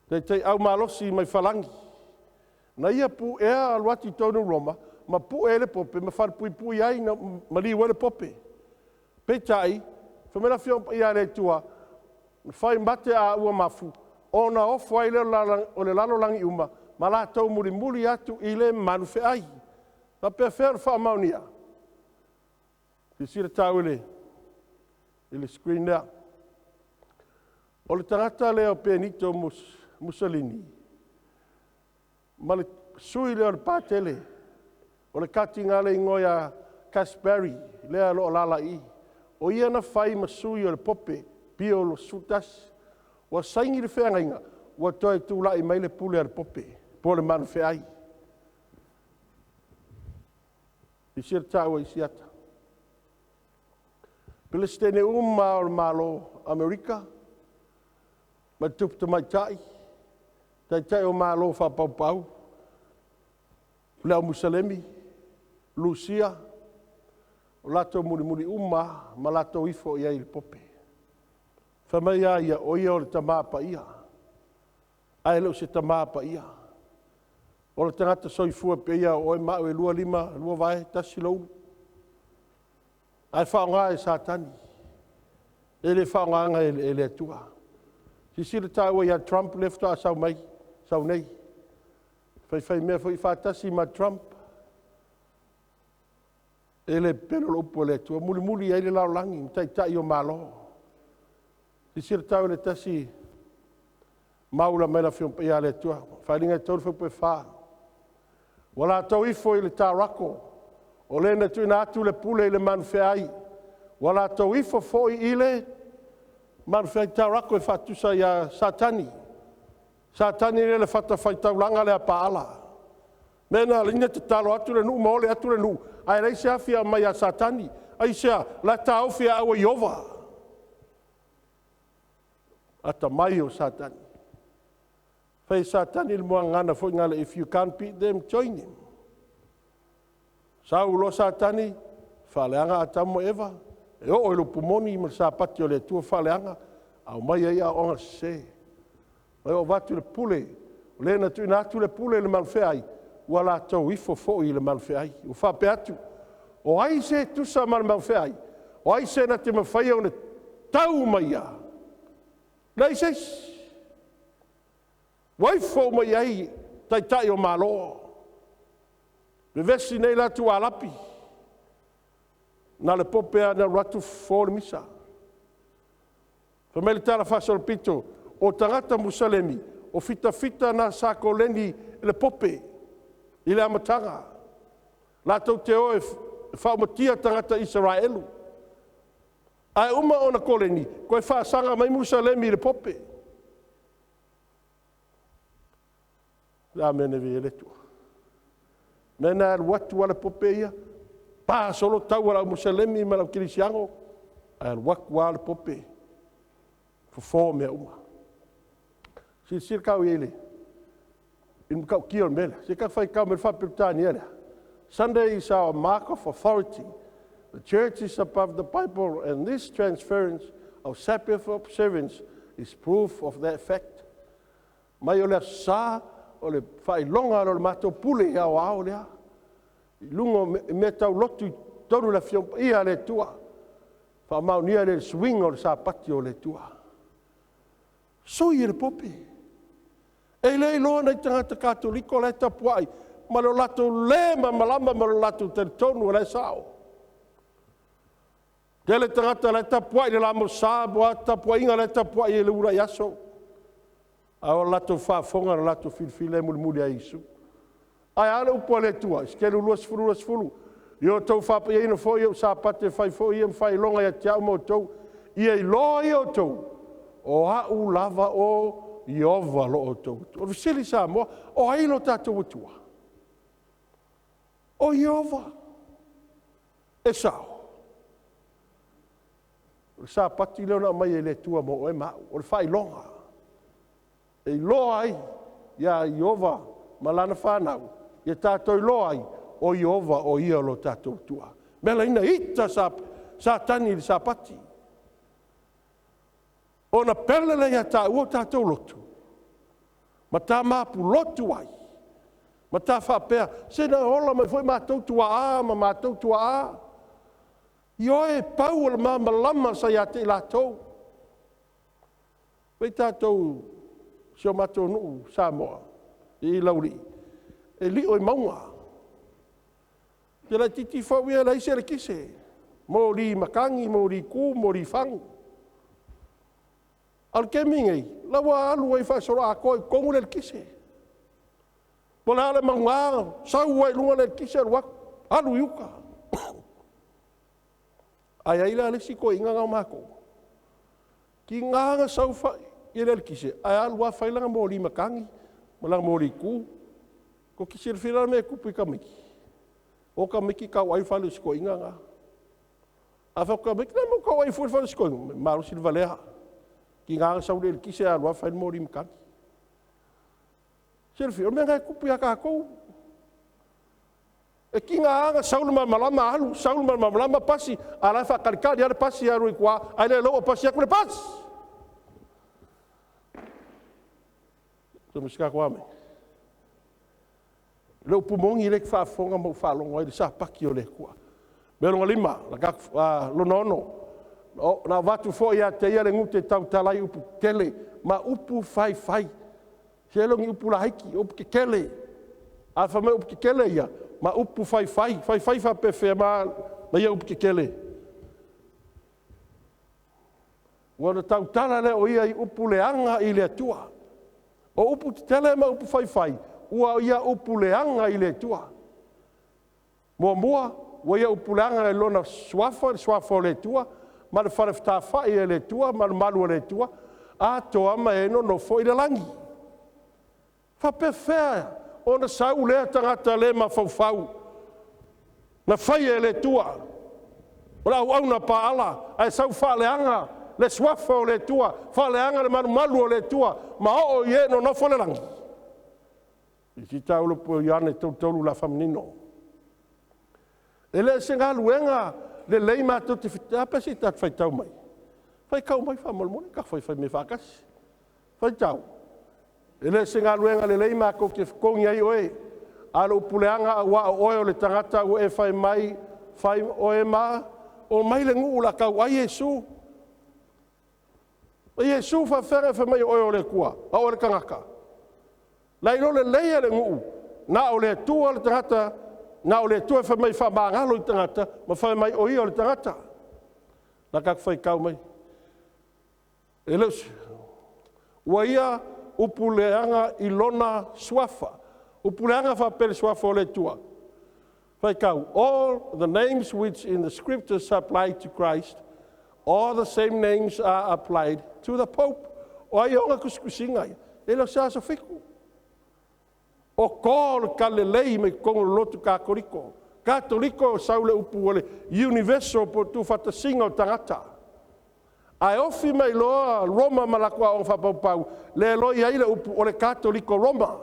Tai au malosi mai falangi. Na ia pu ea aluati tonu Roma, ma pu ele pope, ma far pui ai na mali wale pope. Petai, famela fiam ia le tua, fai mate a ua mafu, ona ofu ai o le lalo langi uma, ma la tau muri atu i le manufe ai. Ma pe fer fa maunia. Ki sira tau ile screen lea. O le tangata leo Benito Mussolini, ma le sui leo le patele, o le katinga le ingoia Kasperi, lea lo lala i. O ia na fai masui o le pope, pio lo sutas, Ua saingi le whengainga, ua toi tūla I mai le pule ar pope, po le manu wheai. I sir tāua I siata. Pilestene o le malo Amerika, ma tupta mai tai o malo whapaupau, leo Musalemi, Lucia, o lato muri ma lato ifo ia I le pope. Whamai ia o ia o le tamapa ia. Ai leo se tamapa ia. O le tangata soifua pe ia o e mao e lua vai, tasi lou. Ai whaonga satani. E le whaonga e le atua. Si sila tāua ia Trump lefta a sau mai, sau nei. Whai mea fai whātasi ma Trump. E le pelo upo le atua. Muli ai le lau langi, tai o malo. Si sila tāua le tasi maula mela whiompa ia le atua. Whalinga tau whaupe whaa. Wala tau ifo I le tārako. O le na tuina atu le pule I le manu whiai. Wala tau ifo fo I le manu whiai tārako e whatusa ia satani. Satani le whata whaitaulanga le apaala. Mena lina te talo atu le nuu, maole atu le nuu. Ai rei se awhia mai a satani. Ai sea, la tau whia awa Iova. Ata mai o satani. Whai satani le mua ngana fo ngale, if you can't beat them, join them. Sau lo satani, whaleanga atamo Eva. E o ilo pumoni ima sa pati o le tua whaleanga. Au mai ai a onga se. Mai o watu le pule. O le na tuina atu le pule le malwheai. Ua la tau ifo fo I le malwheai. U whape atu. O ai se tusa mal malwheai. O ai se na te mawhai o ne tau mai a. Nei seis. Waifo mai ai tai o malo. Le vesi nei la tu alapi. Na le popea na ratu for misa. Fameli tala fasol pito o tangata Musalemi o fita na sakoleni le pope I le amatanga. La tau te oe whaumatia tangata Israelu. Ai uma o na koleni koe whaasanga mai Musalemi le pope. La mene vi ele tua. Mena watu wala popeia. Pa solo tau wala Musalemi ma la kirisiango. Al wak wala pope. Fo mea uma. Si sir kau ele. In kau kion mele. Si kau fai kau mele whapirtani ele. Sunday is our mark of authority. The church is above the Bible and this transference of Sabbath observance is proof of that fact. Mai o le sa o le whailonga o le mato pule hea o ao lea. I lungo me tau lotu I tonu la fiompa ia le tua. Whamau nia le swing o le sapati o le tua. So I le pope. E le iloa nei tangata katoliko le tapuai. Ma lo lato lema malama ma lo lato te tonu le sao. Te le tangata le tapuai le lamo sabo a tapuai inga le tapuai e le ura yaso. A o lato whaafonga na lato filfile muli a Isu. Ai ala upo le tua, skelu luas fulu. Yo tau whapa ia ino fo ia sa pate whai fo ia mwhai longa ia tiao mo tau. Ia I loa ia o tau. O au lava o Iova lo o tau. O visili sa moa, o ailo tātou utua. O Iova. E sao. O sa pati leo na mai e le tua mo o e mau. O le whai longa. E loa ai, ia Iova, malana whanau, ia tātou loa ai, o Iova o ia lo tātou tua. Mela ina ita sa tani li sa pati. O na perlele ia tā ua tātou lotu. Ma tā māpu lotu ai. Ma tā whapea, se na hola mai foi mātou tua a, ma mātou tua a. Io e pau o le māma lama sa ia te lātou. Wei tātou sio mato nuu Samoa I lauri e li oi maunga te la titi whawea la ise le kise mo li makangi, mo li ku, mo li fangu al kemingei lawa alu ai whaasora a koe kongu le kise mo la ale maunga sau ai lunga le kise alu alu yuka ai ai la le siko inga ngau mako ki nganga sau Ia le kise, ai alua fai langa mo li makangi, ma langa mo li ku, ko kise le whira me kupu i kamiki. O kamiki ka wai whale siko inga ngā. A whau kamiki na mo ka wai whale siko inga, maru si le valeha. Ki ngā sau le kise alua fai mo li makangi. Se le whira me ngai kupu i a kākou. E ki ngā anga saulu malama alu, saulu malama pasi, a lai whakarikari are pasi aru i kua, ai le loa pasi aku le pasi. So misika kua me. Leo pumongi le whaafonga mo whaalonga i le sa paki o le kua. Me longa lima, la kak lonono. Na watu fo ia te ia le ngute tau talai upu kele, ma upu fai. Se longi upu la haiki, upu ke kele. A whame upu ke kele ia. Ma upu fai fa pefe ma ia upu ke kele. Wana tau tala le o ia i upu le anga i le atua. O upu te tele ma upu fai. Ua ia upu le anga i le atua. Mua, ua ia upu le anga i lona suafa le atua. Ma le whanafta fai e le atua, ma le malu le atua. A toa ma eno no fo i le langi. Fa pefea. O na sau lea tangata le ma fau. Na fai e le tua. O la au na paala. Ai sau whaaleanga. Le swafa o le tua. Whaaleanga le malu o le tua. Ma o ie no nofo le langi. I si tau lupu i ane tautolu la whamnino. E le se ngā luenga le lei mātou te whita. Apa si tat whai tau mai. Whai kau mai whamolmoni. Ka whai me whakasi. Whai tau. E le se ngā luenga le lei mā kou te whakongi ai oe. Alo upuleanga a wa oe o le tangata o e whai mai, whai oe mā. O mai le ngu la kau ai Yesu. O Yesu wha where wha mai oe o le kua, a o le kangaka. Laino le leia le ngu. Na o le tua le tangata, na o le tua wha mai wha māngalo i tangata, ma wha mai oe o le tangata. Na kak whai kau mai. E leus. Ua ia upuleanga i lona swafa. Upuleanga fa pele swafa o le tua. Whai kau, all the names which in the scriptures apply to Christ, all the same names are applied to the Pope. O ai onga kuskusinga. E lo sa so fiku. O kol kalelei me kongo lotu kakoriko. Katoliko saule upu ole universal po tu fatasinga o tangata. Ai ofi mai loa Roma malakua o whapau le loi aile upu o le katoliko Roma.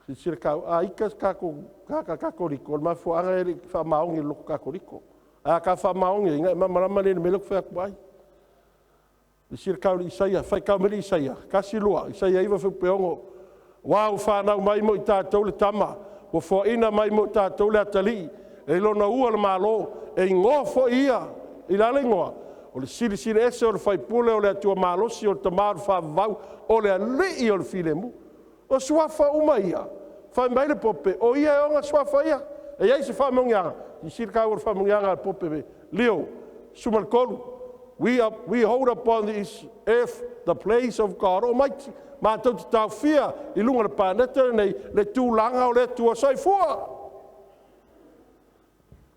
Si sire kau, a ikas kakoriko, o mafu anga eri whamaongi loko kakoriko. A ka whamaongi, inga marama le me loko whaku ai. Si sire kau Isaia, whai kau meri Isaia, kasi lua, Isaia iwa whupeongo. Wau whanau mai mo i tātou le tama, o whaina mai mo i tātou le atali, e lona ua le malo, e ngofo ia, i lale ngoa. O le siri ese o le whaipule o le atua malosi o le tamaru whavau, o le alii o le filemu. O swafa uma ia, whai mai le pope, o ia e onga swafa ia. E iei se whamongianga, i siri kau o whamongianga le pope me. Leo, sumalkolu, we hold upon this earth the place of God Almighty. Mātou te tau whia, i lunga le pāneta nei, le tūlanga o le tua saifua.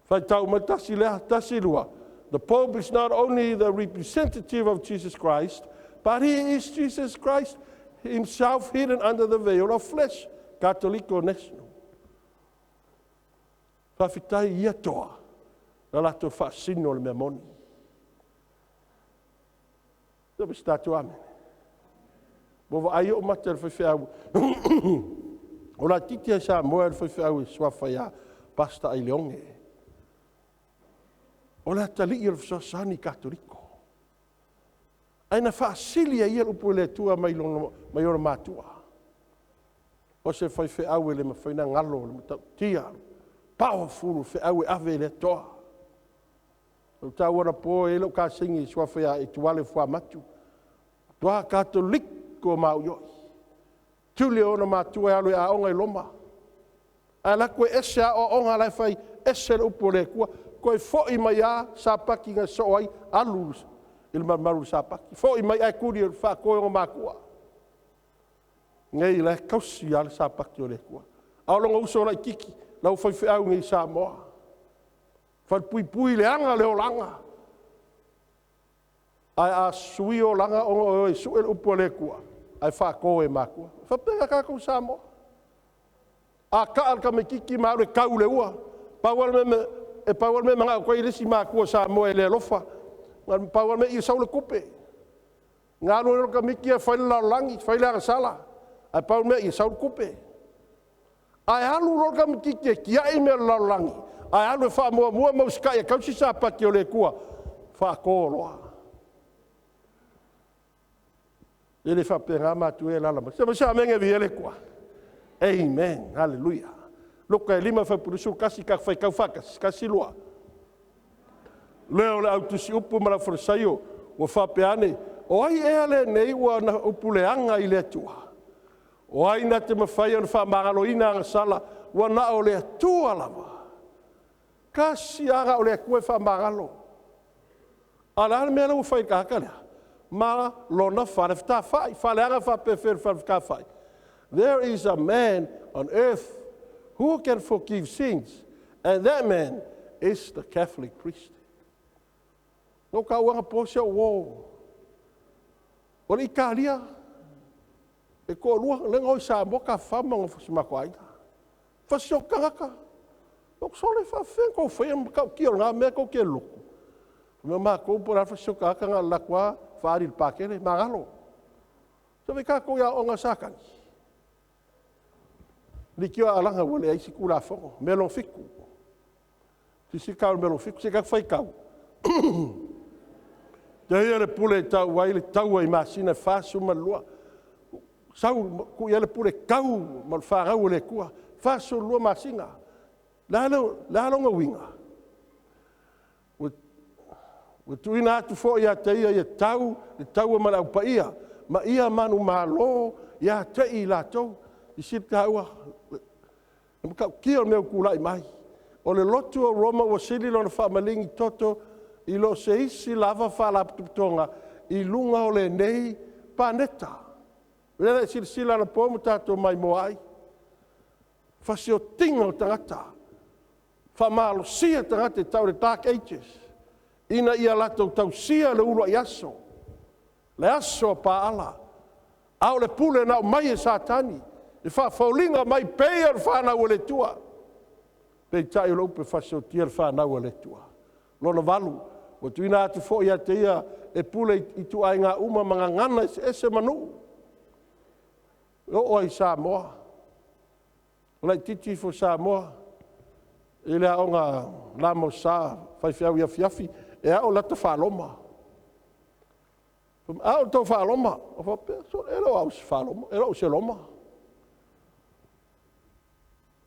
Whai tau mai tasi lea, tasi lua. The Pope is not only the representative of Jesus Christ, but he is Jesus Christ himself hidden under the veil of flesh. Katoliko national. Whawhitai ia toa, na lato whaasino le mea moni. Tabi statu amen. Bova ai o mata le whawhiau. O la titia sa moa le whawhiau e swawhaia pasta ai leonge. O la tali i le whasani katoliko. Aina whaasilia ia upu le tua mai ora mātua. O se whawhiau e le mawhaina ngalo, le matau tia. Powerful whawhiau e ave le toa. O tau wana po e lo ka singi swawhaia e tuale wha matu. Tua katoliko mau yoi. Tule ona mātua e alo e a onga i loma. A la koe ese a o onga lai whai ese le upu le kua. Koe fo'i mai a sa paki nga so ai alus. Il maru sa paki. Fo'i mai ai kuri el wha koe o mākua. Ngai le kausi ale sa paki o le kua. Aolonga uso lai kiki. Lau whai whiau ngai sa moa. Whai pui le anga le o langa. ai a sui o langa o e su e upo le kua. Ai wha ko e makua. Whapega kako Samoa. A ka al ka me kiki maure kau le ua. Paual me manga koe resi makua Samoa e le lofa. Paual me i saule kupe. Ngā lua ka miki e whaile lau langi, whaile anga sala. Ai paual me i saule kupe. Ai alu ro ka miki ke kia i me lau langi. Ai alu e wha mua mausika e kausi sa paki o le kua. Wha kōroa. Ele fa penga matu e lala. Sa menge vi ele kwa. Amen. Hallelujah. Loka e lima fa purusu kasi ka fai kau fakas kasi lua. Leo le au tusi upu mara forsaio o fa peane. O ai e ale nei wa na upu le anga i le tua. O ai na te mawhai on fa magalo ina anga sala wa na o le tua lava. Kasi anga o le kue fa magalo. Ala me la fai ka kala. Ma lona farefta fai faleanga fa prefer fa fai. There is a man on earth who can forgive sins, and that man is the Catholic priest. No ka wanga posha wo. Ori kalia e ko lua le ngoi sa boka fama ngo fusima kwai. Fasio kaka. No sole fa fen ko fem ka ki nga me ko ke luku. Me ma ko por fa sio kaka nga la kwa fari il pakele magalo. So me ka ko ya onga sakan. Likio alanga wole ai sikula fo melon fiku. Si ka melon fiku se ka fai ka. Dai le pule tau wai le tau ai masina fasu malua. Sau ku ia le pule kau mal fara wole kua. Fasu lua masina. Lalo nga winga. O tuina atu fo ia te ia tau, le tau ma lau pa ia. Ma ia manu malo, ia te i la tau. I sita ua. Kia o meu kulai mai. O le lotu o Roma o sili lona whamalingi toto, i lo se isi lava whala putonga, i lunga o le nei paneta. Rena i sila na pomu tato mai moai. Fasio tinga o tangata. Whamalo sia tangata tau le Dark Ages. Ina ia lato tau sia le ulo i aso. Le aso pa ala. Au le pule na mai e satani. E wha faulinga mai pēr whanau le tua. Pei tai lo upe fasio tia whanau le tua. Lona valu. O tuina atu fo ia te ia e pule i tu ai ngā uma mga ngana ese manu. O ai Samoa. Lai titi fo Samoa. Ele a onga lamo sa fai fiau ia fiafi. E au lata whaloma. Au tau whaloma. O fa peso, ero au se whaloma. Ero au se loma.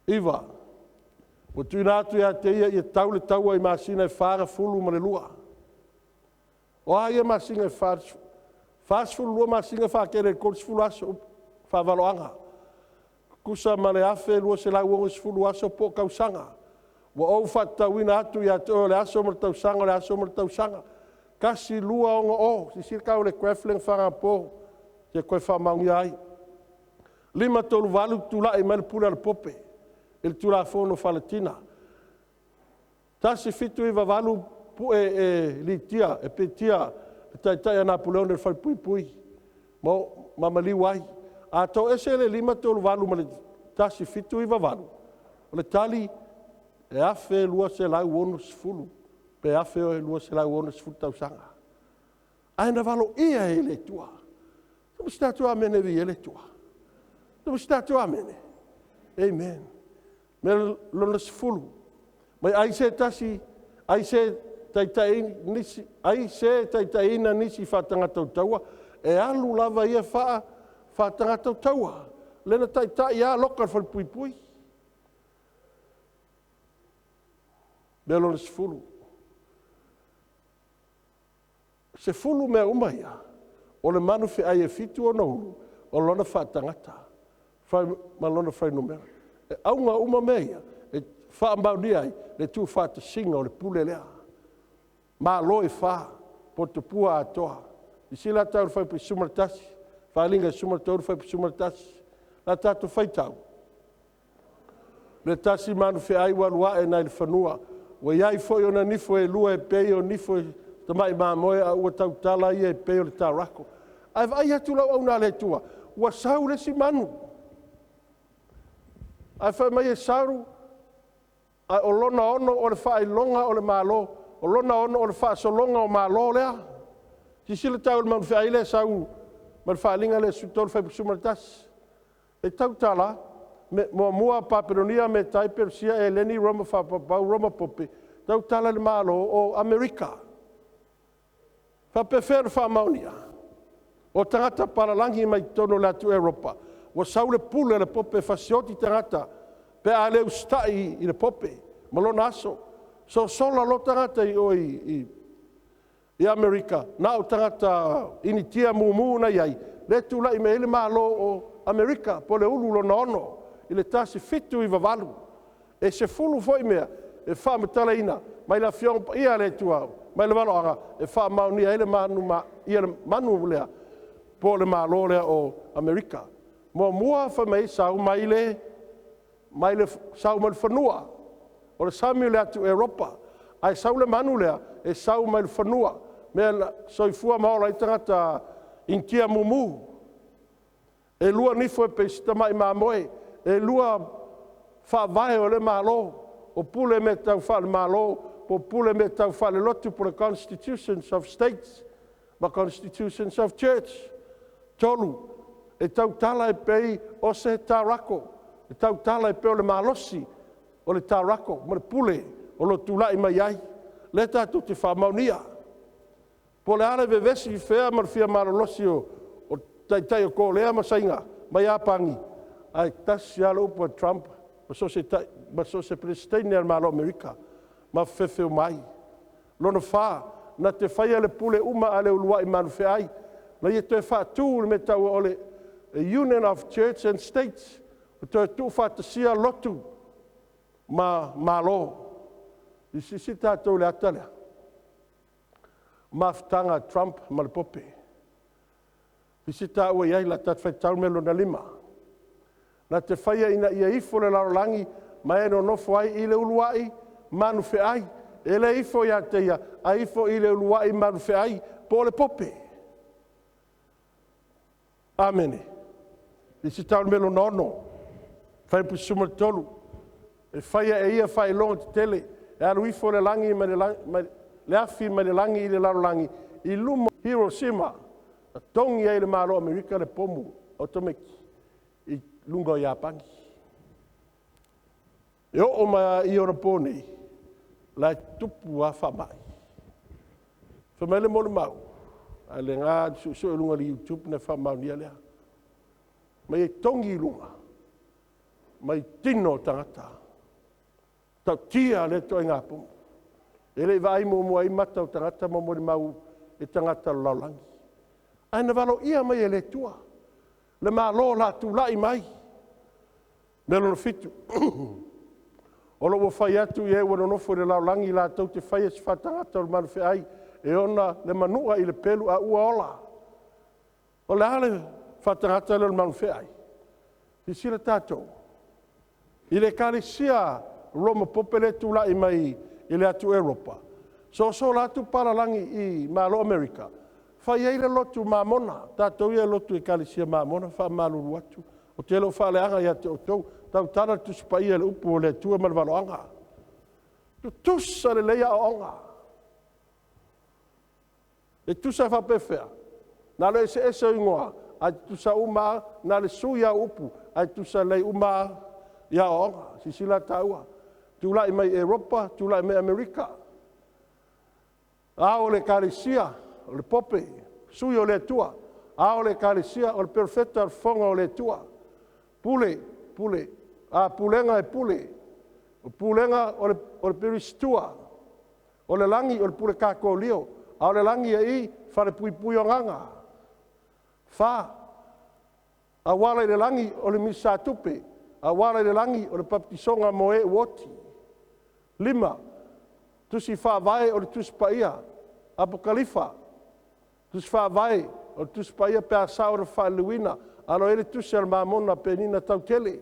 Iwa. O tuina atu ia te ia tau le tau ai masina e whara fulu ma le lua. O ai e masina e whara. Whas fulu lua masina whakere kors fulu aso. Whawaloanga. Kusa ma le afe lua se lau ongo se fulu aso po kausanga. Wa o fatawina atu ya to le aso mo tau sanga le aso mo tau sanga kasi lua onga o si sirka o le kwefling fanga po te koe fa maungi ai lima tolu valu tula e mal pula le pope il tula fono falatina tasi fitu i valu pu e litia e petia tai tai na pulon le fai pui pui mo mamali wai a to ese le lima tolu valu ma le tasi fitu i valu le tali e afe lua se lau ono sifulu. Pe afe o lua se lau ono sifulu tau sanga. Aina valo ia e le tua. Tumu statu amene vi e le tua. Tumu statu amene. Amen. Me lona sifulu. Mai aise tasi, aise taitaina nisi whatanga tau taua. E alu lava ia whatanga tau taua. Lena taitai ia lokar whal pui pui. Belo se fulu. Se fulu me umaia. O le manu fe ai e fitu o naulu. O lona wha tangata. Ma lona whai numera. E aunga uma meia. E wha ambauni ai. Le tu wha te singa o le pule lea. Ma lo e wha. Po te pua atoa. I sila tau whai pe sumartasi. Wha linga sumartau whai pe sumartasi. La tatu whai tau. Le tasi manu fe ai walua e nai le whanua. Wa iai foi ona nifo e lua e pei o nifo Tamai mā moe a ua tau tala ia e peo le tārako. Ai vai atu lau au nā le tua. Ua sau le si manu. Ai whai mai e sauru. Ai o lona ono o le whaai longa o le mālo. O lona ono o le whaai solonga o mālo lea. Si sila tau le maunu whiai le sau. Ma le whaai linga le sutol whai pusuma le tas. E tau tala. Mua mua paperonia me taiper sia e leni Roma whapapau Roma pope. Tau tala le mālo o Amerika. Whapewhera whamaunia. O tangata paralangi mai tono latu Europa. Wa saule pule le pope fasioti tangata. Pe a leu stai i le pope. Malona aso. So sola lo tangata i Amerika. Na o tangata initia mumu na iai. Le tula i me ele malo o Amerika. Po le ulu lo nono. I le tasi fitu i vavalu. E se fulu foi mea. E whamatala ina. Mai la fiong ia le tuau. Mai le waloanga. E whamaunia ele manu ma. Ia le manu lea. Po le malo lea o Amerika. Mua whamei sau mai le sau mai le whanua. O le sami lea tu Europa. Ai sau le manu lea. E sau mai le whanua. Mea soifua maola i tangata intia mumu. E lua nifo e peisita mai mamoe. E lua whaavae o le malo. O pule me tau wha le malo. Po pule me tau wha le lotu po le constitutions of states. Ma constitutions of church. Tolu. E tau tala e pei o se tarako. E tau tala e pei o le malosi. O le tarako. Ma le pule. O lo tulai mai ai. Le tatu te whamaunia. Po le ale vevesi i whea ma le whia marolosi o tai o ko lea masainga. Mai apangi. Ai tasi ala upo Trump. Ma so se Palestine al malo Amerika. Ma fefeu mai. Lona wha. Na te whaia le pule uma ale ulua i manu ai. Na ia te wha tū me tau o le Union of Church and States. O te tū wha te sia lotu. Ma lo. I si tātou le atalea. Maftanga Trump ma le pope. Visita ua iai la tatwhai tau melo na lima. Na te whaia ina ia ifo le larolangi ma e no nofo ai i le uluai manu ai. E le ifo ia te ia a ifo i le uluai manu ai po le pope. Amene. Visita ua melo nono. Whai pusuma tolu. E whaia e ia whai longa te tele. E alu ifo le langi ma le afi ma le langi i le larolangi. I lumo Hiroshima. A tongi ai le malo Amerika le pomu. O tomeki. I lunga o Iapangi. E o ma i ora pōnei. La tupu a whamai. Whamai le molu mau. A le ngā so e lunga li YouTube na whamau ni alea. Mai e tongi i lunga. Mai tino tangata. Tau tia le toi ngā pomu. E le vai mo mo ai mata o tangata mo mo mau e tangata laulangi. Ai na valo ia mai e le tua. Le malo la tu lai mai. Nelo no fitu. O lo whai atu i e wana nofo le laulangi la tau te whai es whatangata o manu ai. E ona le manua i le pelu a ua ola. O le ale whatangata le manu ai. I sila tātou. I le kāresia Roma popele tu lai mai i le atu Europa. So la tu paralangi i malo Amerika. Whai eile lotu mamona. Tātou ia lotu e kāresia mamona. Wha maluru atu. O te lo wha leanga ia te o tau. Tau tana tu spai e le upu o le tua malvalo anga. Tu tusa le leia o anga. E tusa whapewhea. Nā le se esa ingoa. Ai tusa uma. Nā le suia upu. Ai tusa lei uma. Ia o anga. Sisila taua. Tūlai mai Europa. Tūlai mai Amerika. A o le kāresia. O le pope. Sui o le tua. A o le kāresia. O le perfeta fonga o le tua. Pule. A pulenga e pule. O pulenga o le peristua. O le langi o le pule kako lio. A o le langi e i whare pui o nganga. Wha. A wala i le langi o le misa tupe. A wala i le langi o le papitisonga mo e uoti. 5. Tusi wha vai o le tuspaia. Apokalifa. Tusi wha vai o le tuspaia pe a sao le wha luina. Alo ele tusi al mamona penina tau tele.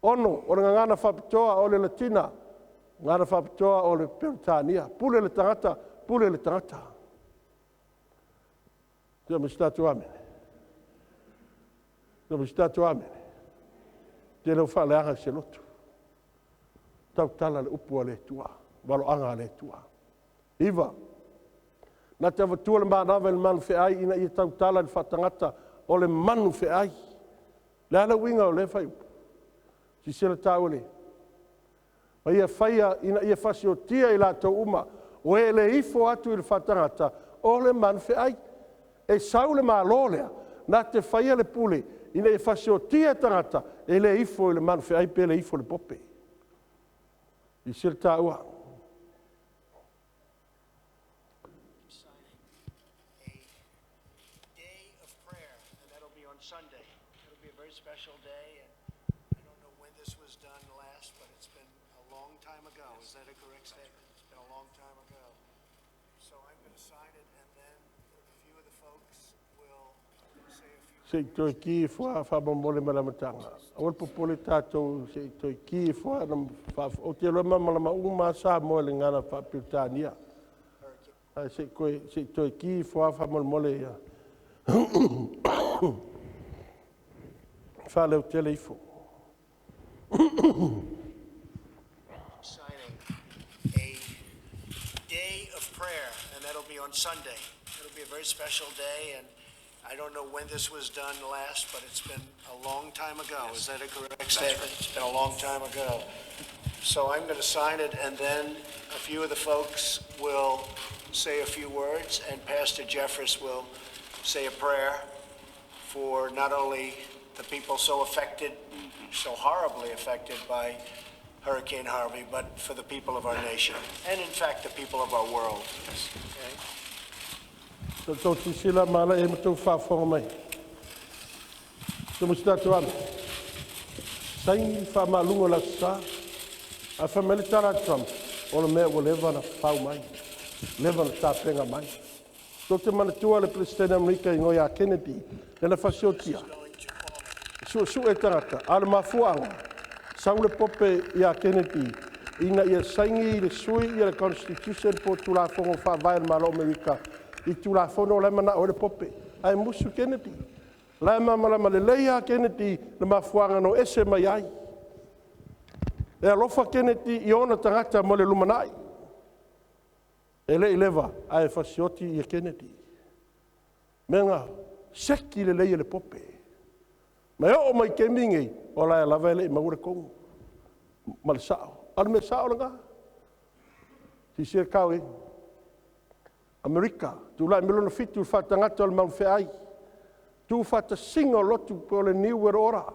Ono, o le ngana whapitoa o le Latina. Ngana whapitoa o le Peritania. Pule le tangata, pule le tangata. Te mistatu amene. Te mistatu amene. Te leo whaleanga se lotu. Tau tala le upua le tua. Walo anga le tua. Iwa. Na te watua le maanawe le manu ai ina i tau tala le whatangata o le manu ai. Le ala winga o le whai upu. Si sila tau le. Ma ia whaia ina ia whasi o tia i la tau uma. O e le ifo atu i le whatangata o le manu ai. E sau le malo lea. Na te whaia le pule ina ia whasi o tia tangata e le ifo i le manu ai pe le ifo le pope. I sila tau a. Sunday. It'll be a very special day, and I don't know when this was done last, but it's been a long time ago. Is that a correct statement? It's been a long time ago. So I'm going to sign it, and then a few of the folks will say a few Se toi ki fua fa mole malamatanga. O popole tato se toi ki fua na fa o te lo malama uma sa mo le ngana fa pitania. Se toi ki fua fa mole ya. Fa le telefo. signing a day of prayer, and that'll be on Sunday. It'll be a very special day, and I don't know when this was done last, but it's been a long time ago. Is that a correct statement? It's been a long time ago. So I'm going to sign it, and then a few of the folks will say a few words, and Pastor Jeffress will say a prayer for not only the people so affected, so horribly affected by Hurricane Harvey, but for the people of our nation, and in fact, the people of our world. Okay? So sila mala e mtu fa fo mai. So mustatu am. Sai fa malungo la sa. A fa militara Trump. O me o leva na pau mai. Leva na sa penga mai. So te mana tua le presidente Amerika ingo ya Kennedy. Ela fa siotia. Su e tarata. Ala mafuanga. Saule pope ya Kennedy. Ina ia saingi le sui ia le Constitution po tula fongo fa vai malo Amerika. I tula fono le mana o le pope. Ai musu Kennedy. La mama le leia Kennedy le mafuanga no ese mai ai. E alofa Kennedy i ona tangata mo le lumanai. Ele ileva ai fasioti i Kennedy. Menga seki le leia le pope. Mai o mai kemingi o la lava le maure kong. Mal sao. Al me sao langa. Si sir kawe. Amerika, tu lai milona fitu whatangata o le mawhai. Tu whata singo lotu po le New World Order.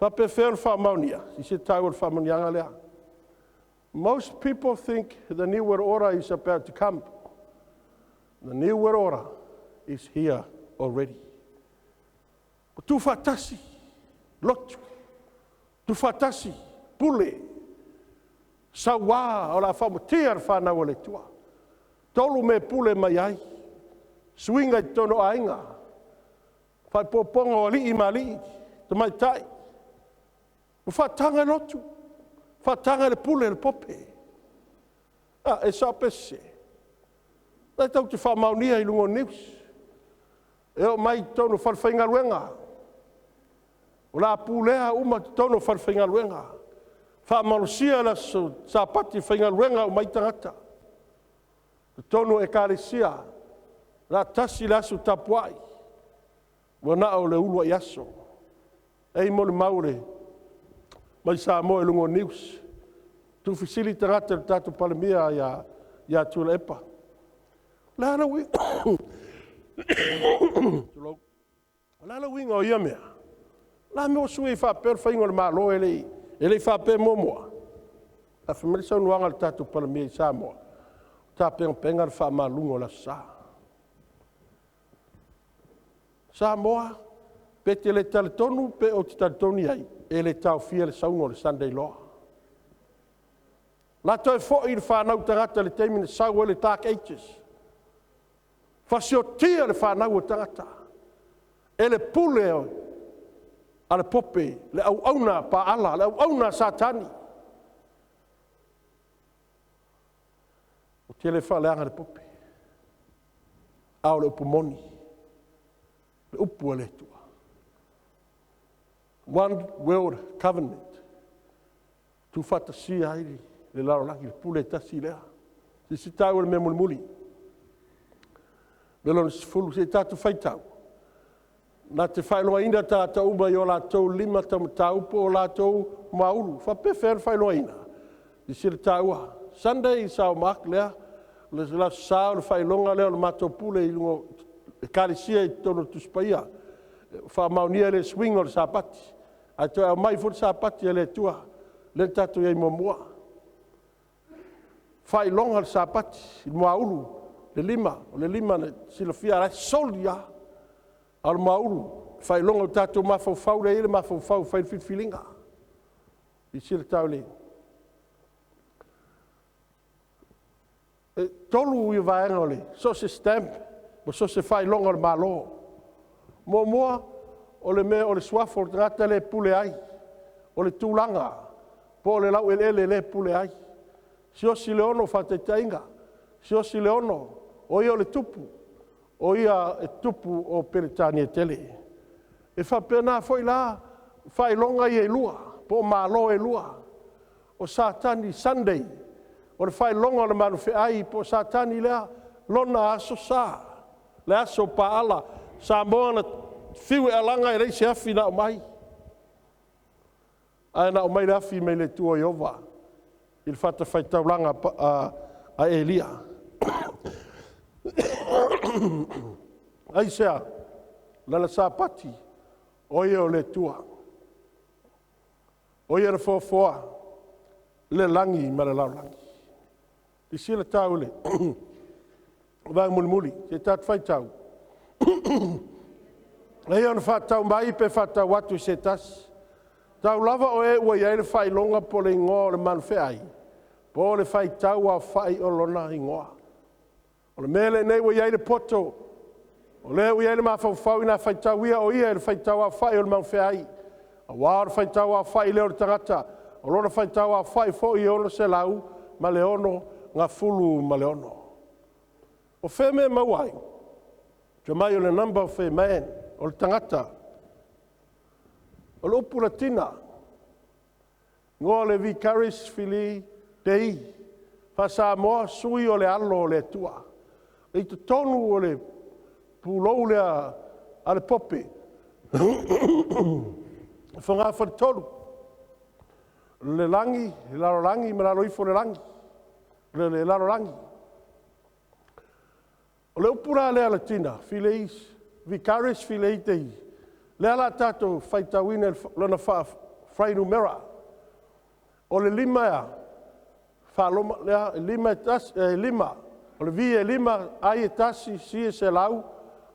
Whape whea whamaunia, si se tau o whamaunia lea. Most people think the New World Order is about to come. The New World Order is here already. Tu whatasi, lotu. Tu whatasi, pule. Sawa o la whamutia whanau o le tua. Tolu me pule mai ai. Swinga i tono ainga. Whai poponga o li i mali. Te mai tai. Whatanga lotu. Whatanga le pule le pope. Ah, e sa pese. Dai tau te whamaunia i lungo news. E o mai tono whalwhainga luenga. O la pulea uma tono whalwhainga luenga. Whamarusia la so sa pati whainga luenga o mai tangata. Tono e karesia, la tasi lasu tapuai, wana o le ulua yaso, ei mo le maure, mai sa mo e lungo news, tu fisili tangata le tatu palemia ya tula epa. Lana winga o ia mea, la me o sui whaper whaingo le malo ele whaper momoa, la whamerisa unuanga le tatu palemia i Samoa. Ta penga le whamalungo la sa. Samoa, pe te le taletonu, pe o te taletoni ai, e le tau fia le saungo le Sunday Law. La toi fo i le whanau tangata le teimi le sau le Dark Ages. Fasiotia le whanau o tangata. E le pule a le pope, le au auna pa ala, le au auna satani. Te le whaleanga le pope. Ao le upu moni. Le upu le tua. One World Covenant. Tu whatasi airi le larolangi le pule tasi lea. Se si tau le me muli. Melon sifulu se tatu whaitau. Nā te whailoa ina tātou mai o lātou lima tau po o lātou maulu. Whapewhere whailoa ina. I sira tāua. Sunday i sao mak lea. Le la sao le whailonga lea le mātou pule i lungo. E karisia i tono tuspaia. Whamaunia le swing o le sapati. Ai toi au mai fut sapati e le tua. Le tātou iei momua. Whailonga le sapati. I maulu. Le lima. O le lima ne sila fia rai solia. Al maulu, fai longa tātou mawhau le ele mawhau fai whitwhilinga. I sira tau le. Tolu i vaenga le, so se stamp, mo so se fai longa le malo. Mo moa, o le mea o le swafo, o ngata le pule ai. O le tūlanga, po le lau ele le pule ai. Si o si le ono whataitainga, si o si le ono, o i o le tupu. O ia e tupu o Peretania tele. E whapena foi la, whai longa i e lua, po malo e lua. O Satani Sunday, o le whai longa le manu whi ai, po Satani lea, lona aso sa, le aso paala, sa moana whiu e alanga i reise afi na o mai. Ai na o mai le afi me le tua i ova, i le whata whai taulanga a Elia. Ai sea, lana sapati, oie o le tua. Oie le fofoa, le langi ma le lau langi. I sila tau le, vang muli, te tat fai tau. Ei on whatau mai pe whatau watu se tas. Tau lava o e ua iai le whai longa po le ingoa le man whai. Po le whai tau a whai o lona ingoa. O le mele nei ua iai le poto. O le ua iai le mawhau ina whai tau ia o ia le whai tau a whai o le man whai. A wā le whai tau a whai leo le tangata. O lona whai tau a whai fo i ono se lau. Ma le ono ngā fulu ma le ono. O wheme mawai. Te mai o le number of a man. O le tangata. O le upura tina. Ngō le vicaris fili tei. Whasa moa sui o le alo o le tua. I te tonu o le pulou lea a le pope. Whangā wharitolu. Le langi, le laro langi, me laro ifo le langi. Le laro langi. O le upura lea la tina, fileis, vicaris filei tei. Lea la tato whaitawine lana whainu mera. O le lima ea, whaloma lea, lima. O le vi e lima, ai e tasi, si e se lau,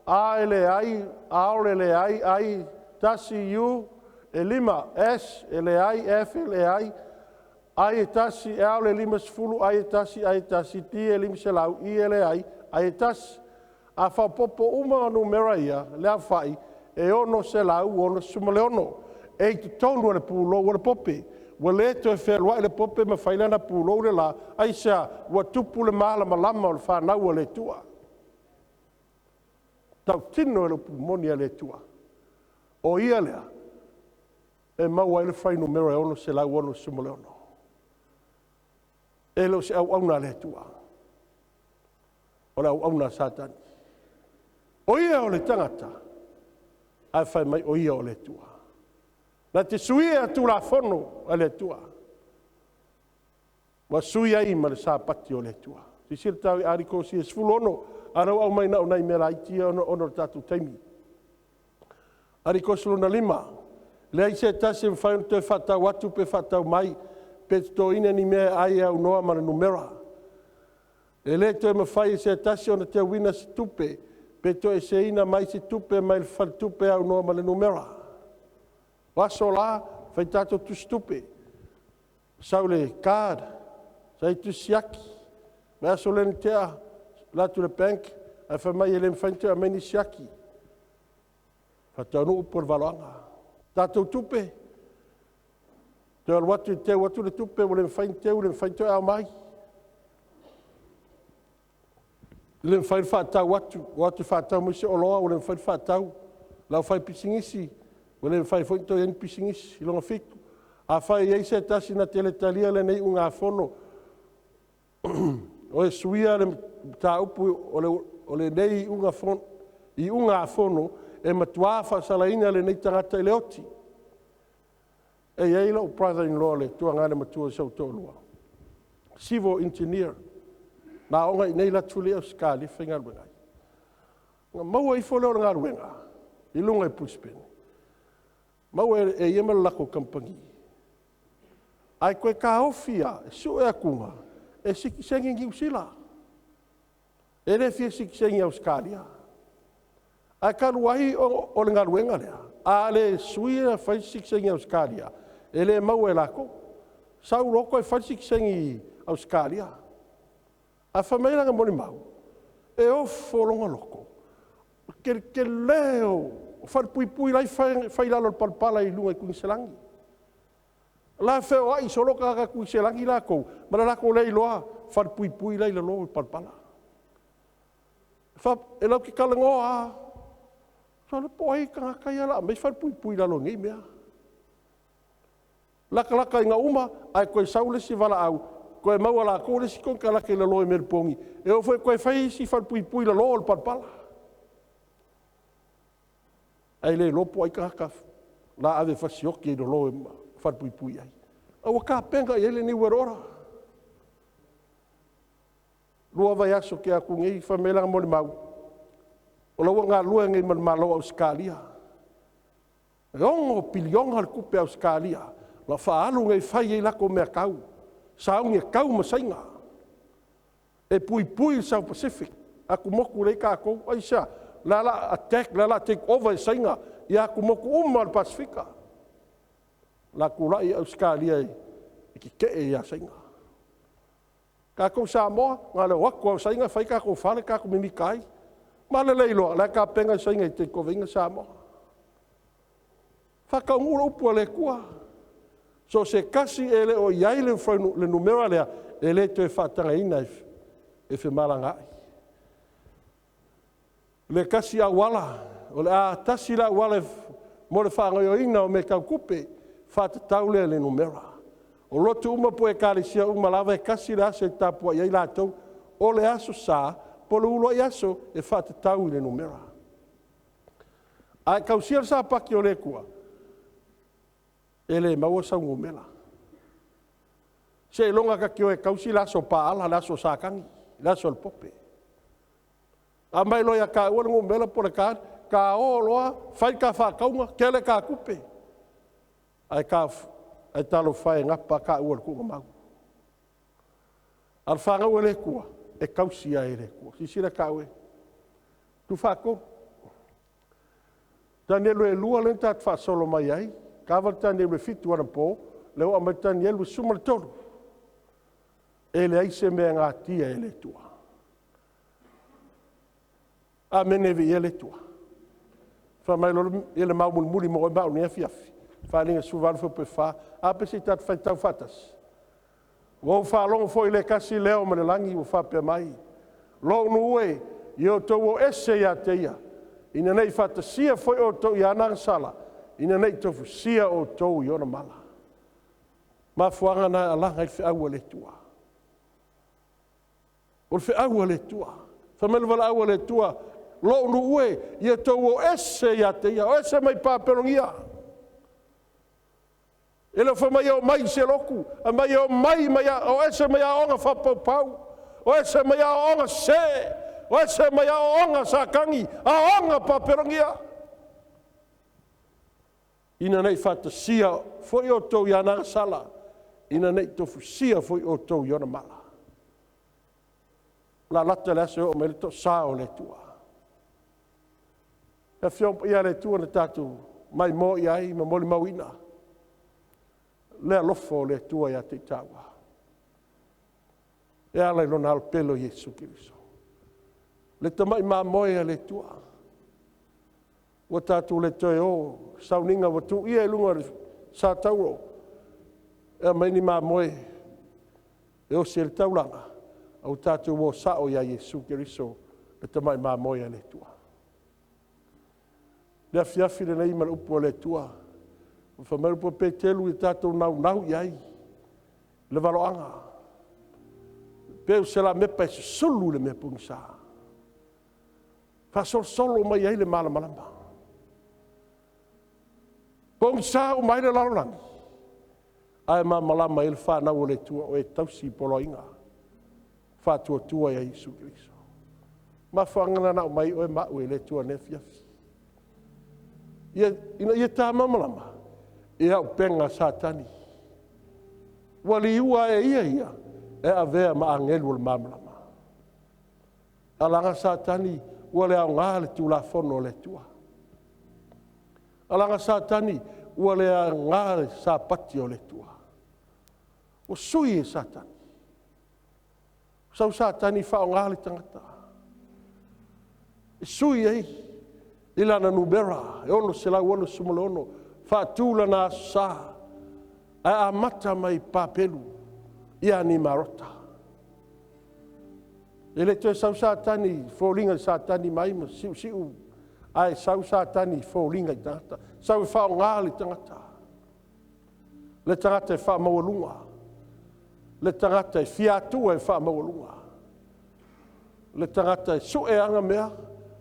a e le ai, a o le ai, ai tasi u, e lima, s, e le ai, f, e le ai e tasi, e o le lima sfulu, ai e tasi, ti e lima se lau, i e le ai e tasi. A whapopo uma numera ia, lea whai, e ono se lau, ono suma le ono. E te tonu le pulo, o le pope. Wa le to e whelua le pope ma whailana pulo le la, ai sea, wa tupu le maala malama o le whanau le tua. Tau tino e le pumoni le tua. O ia lea, e maua ele whai numera e ono se lau, ono suma le ono. E lo se au auna le tua. O le au auna satani. O ia o le tangata, ai whai mai o ia o le tua. Na te sui e atu la fono a le tua. Wa sui ai ma le sāpati o le tua. Si sir tau i ariko si e sfulono, arau au mai nao nei mera iti ono tatu taimi. Ariko suluna lima, le ai se tasi mwhai te whatau atu pe whatau mai, pe to ina ni mea ai au noa ma le numera. E le to e mawhai se tasi ona te wina si tupe, pe to e se ina mai si tupe mai le whare tupe au noa ma le numera. Waso la, fai tato tu stupe. Sau le card, sai tu siaki. Mea so le tea, la tu le bank, ai fai mai ele mwhai te a meni siaki. Fatanu upor valoanga. Tato tupe. Te al watu le tupe, ule mwhai te au mai. Le fai whātau atu, o atu whātau mo se oloa, o le fai whātau, lau fai pisingisi, o le fai whaito iani pisingisi, ilonga whitu. A whai ei se tasi na tele talia le nei unga whono, o e suia le tā upu o le nei unga whono, i unga whono, e matua whasalaina le nei tangata i leoti. E ei lau brother-in-law le tua ngane matua sau tōlua. Civil engineer. Nā onga i nei la tuli au skali whinga ruengai. Ngā maua i wholeo ngā ruenga. I lunga i puspeni. Maua e iema lako kampangi. Ai koe ka ofia, e su e akunga. E siki sengi ngi usila. E le fia siki sengi au skalia. Ai ka ruahi o le ngā ruenga lea. A le suia whai siki sengi au skalia. E le maua e lako. Sau roko e whai siki sengi au skalia. A whamairanga moni mau, e o wholonga loko. Ke leo, whare pui lai whai lalo palpala i lunga i Kungiselangi. La wheo ai soloka ka Kungiselangi la kou, mana la kou lei loa, whare pui lai lalo i palpala. E lau ki kalangoa, so le poai ka ngakai ala, mai whare pui lalo ngi mea. Laka i ngā uma, ai koe saule si wala au, koe maua la kore si kon kala ke la loe mer pongi. E o foi koe fai si fal pui la loe palpala. Ai le lopo ai kaka la ave fasioki e loe fal pui ai. Awa ka penga i ele ni werora. Lua vai aso ke aku ngei whamela moni mau. O laua ngā lua ngei man malo au skalia. E ongo pilionga al kupe au skalia. La whaalu ngei whai e lako mea kau. Saungi e kau masainga. E pui South Pacific. Aku moku rei ka kou. Aisha, lala attack, lala take over e sainga. I aku moku umar Pasifika. La kulai au skalia e ki ke e ia sainga. Ka kou Samoa, ngā le waku au sainga, whai ka kou whare, ka kou mimikai. Ma le leiloa, la ka penga sainga i te kovinga Samoa. Whakaungura upua le kua. So se kasi ele o iai le numera lea, ele te whatanga ina e whi marangai. Le kasi a wala, o le a tasi la wala mo le whangai o ina o me kau kupe, whatatau le numera. O lotu uma po e karisia uma lava e kasi le asa e tapua iai lātou, o le aso sā, po le ulo i aso e whatatau le numera. Ai kausia sa paki o le kua, ele maua saungu mela. Se longa ka kio e kausi laso paala, laso sakangi, laso al pope. A mai loia ka ua ngu mela po le ka o loa, fai ka whakaunga, kele ka kupe. Ai talo whai ngapa ka ua kunga mau. Al whanga ua le kua, e kausi a e le kua. Sisira ka ue. Tu whako. Danielu e lua lenta at whasolo mai ai. Kawartani e fitu ana po, leo amatani elu sumar tolu. E le aise mea ngā tia e le tua. A menevi e le tua. Whamai loro e le maumul muri mo e mau ni afi afi. Whalinga suvaru fo pe wha, a pe si tat whai tau whatas. Wau whalongo fo i le kasi leo ma le langi o whapea mai. Lo nuue, i o tau o ese ia te ia. Ina nei whatasia fo i o tau i anang sala. Ina nei tofu sia o tou i ona mala. Ma fuanga na alanga i whiaua le tua. O whiaua le tua. Whamelu wala aua le tua. Lo unu ue, ia tau o ese ia te ia. O ese mai pāperongia. Ele whamai o mai se loku. A mai o mai o ese mai a onga whapau. O ese mai a onga se. O ese mai a onga sakangi. A onga pāperongia. Ina nei whatasia foi o tau i ananga sala. Ina nei tofu sia foi o tau i ona mala. La lata le ase o me le to sao le tua. E whiompa ia le tua na tātou mai mo i ai, ma moli mau ina. Le alofo le tua ia te taua. E ala i lona alpelo Jesu Kiriso. Le tamai ma moe le tua. Wa tātou le toi o, sauninga wa tu ia e lunga sa tauro. E maini mā moe, e o se le tauranga, au tātou o sao ia Jesu Kiriso, e tamai mamoia le tua. Le afiafi le nei ma le upo le tua. Fa mai upo pe telu i tātou nau iai. Le valoanga. Peu se la mepa e sulu le me pungsa. Fa solo mai ai le malama. Pungsa o mai le lalangi. Ai malama il fa na o le tua o e tausi poloinga. Fa tua ia Yesu Kristo. Ma fangana na mai o e mau e le tua ne fiafi. Ia tā mamalama. Ia o penga satani. Wali ua e ia. E a vea ma angelu le mamalama. Alanga satani wale au ngā le tū la fono le tua. Alanga satani wale au ngā le sapati o le tua. O sui e satani. Sau satani whao ngā le tangata. E sui ei. Ilana nubera. E ono se lau ono sumalono. Whaatūla nā sā. A mata mai pāpelu. Ia ni marota. E le toe sau satani, fōlinga satani mai ma siu. Ai sau satani, fōlinga i tangata. Sau e whao ngā le tangata. Le tangata e wha mawalunga. Le tangata e fiatua e wha mawalunga. Le tangata e su e anga mea.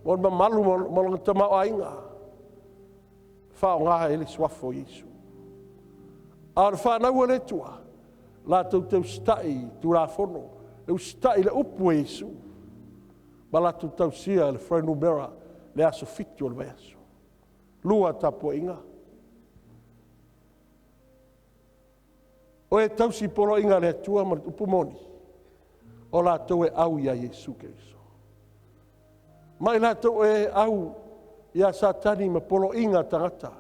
Mon mamalu molanga tamau ainga. Whao ngā e le swafo Yesu. Ar whanau le tua. La tau tau stai tu la fono. Le stai le upu Yesu. Ma la tau sia le frenu mera le aso fitu le veaso. Lua tapo inga. O e tau si polo inga le tua ma upu moni. O la tau e au ia Yesu Kristo. Mai la tau e au ia satani ma polo inga tangata.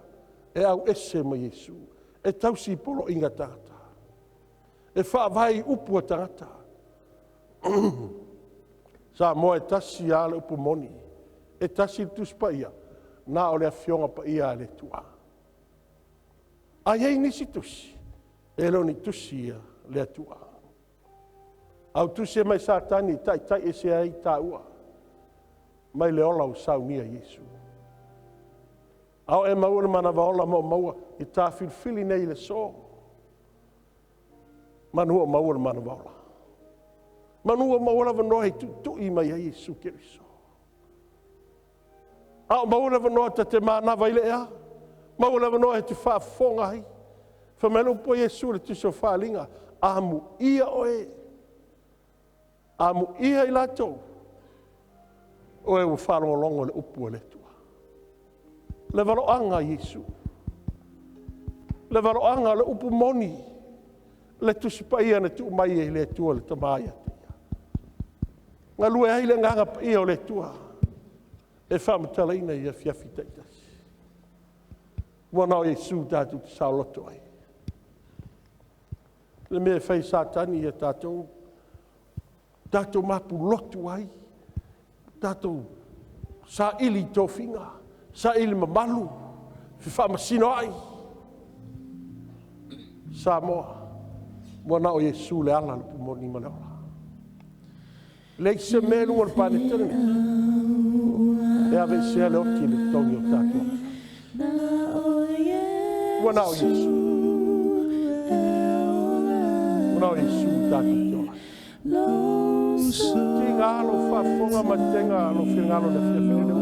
E au ese ma Yesu. E tau si polo inga tangata. E wha vai upu a tangata. Sa mo e tasi ale upu moni. E tasi tus pa ia. Na o le afionga pa ia le tua. A iei nisi tusi. E lo ni tusi ia le tua. Au tusi e mai satani tai e se ai ta ua. Mai le ola u saunia Yesu. Au e maua mana vaola maua i ta filfili nei le so. Manua maua mana vaola. Manua maua vanoa hei tu i mai a Yesu Kiriso. Au maua vanoa te manava i le ea. Maua vanoa hei te whaafonga hei. Whamelu po Yesu le tiso whaalinga. Amu ia oe. Amu ia i lato. O e whalongolongo le upu le tua. Le varoanga Yesu. Le varoanga le upu moni. Le tusipaia na tu mai e le tua le tamaia tia. Nga lue ai le nganga pa ia o le tua. E whamatalaina ia fiafitaitas. Wana o Yesu tātou te sauloto ai. Le mea whai satani ia tātou. Tātou mapu lotu ai. Tātou sa ili tō whinga. Sa ili mamalu. Whiwha masino ai. Sa moa. Wana o Yesu le ala le pumoni ma le ola. Lei se me lunga le pane tere. E ave se le oti le tongi o tātou. Wana o Yesu. Wana o Yesu tātou te ola. Ki ngalo whafonga ma tenga alo whingalo le whiawhine.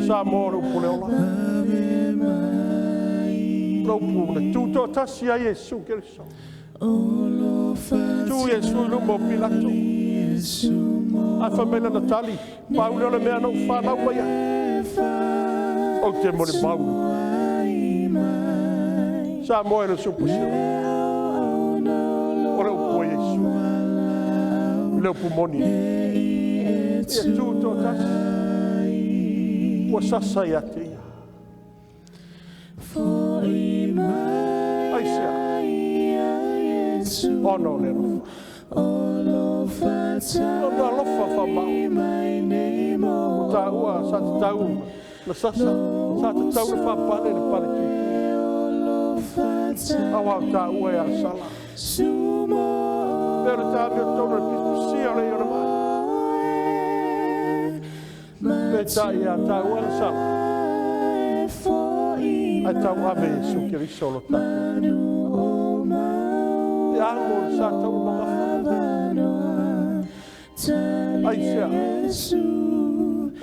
Sa mo le upu le ola. Raupu na tūto tasi a Yesu Kiriso. Tu Yesu lumo pilato. Ai whamena na tali. Paule o le mea nau whanau mai ai. O te mo le maulu. Sa mo e le supu sila. O le upu o Yesu. Le upu moni. E tūto tasi. Ua sasa ia te ia. Ai sea. Oh no, le rofa. No, no, lofa fa mau. Ta ua, sa te tau. Na sasa, sa te tau le whapane le pare tu. Awa ta ua e asala. Pero ta mea tonu le pisu sia le iona mai. Peta ia tau ala sala. Ai tau ave Yesu Kiriso lo tatu. Ia mo sa tau mga ai sea.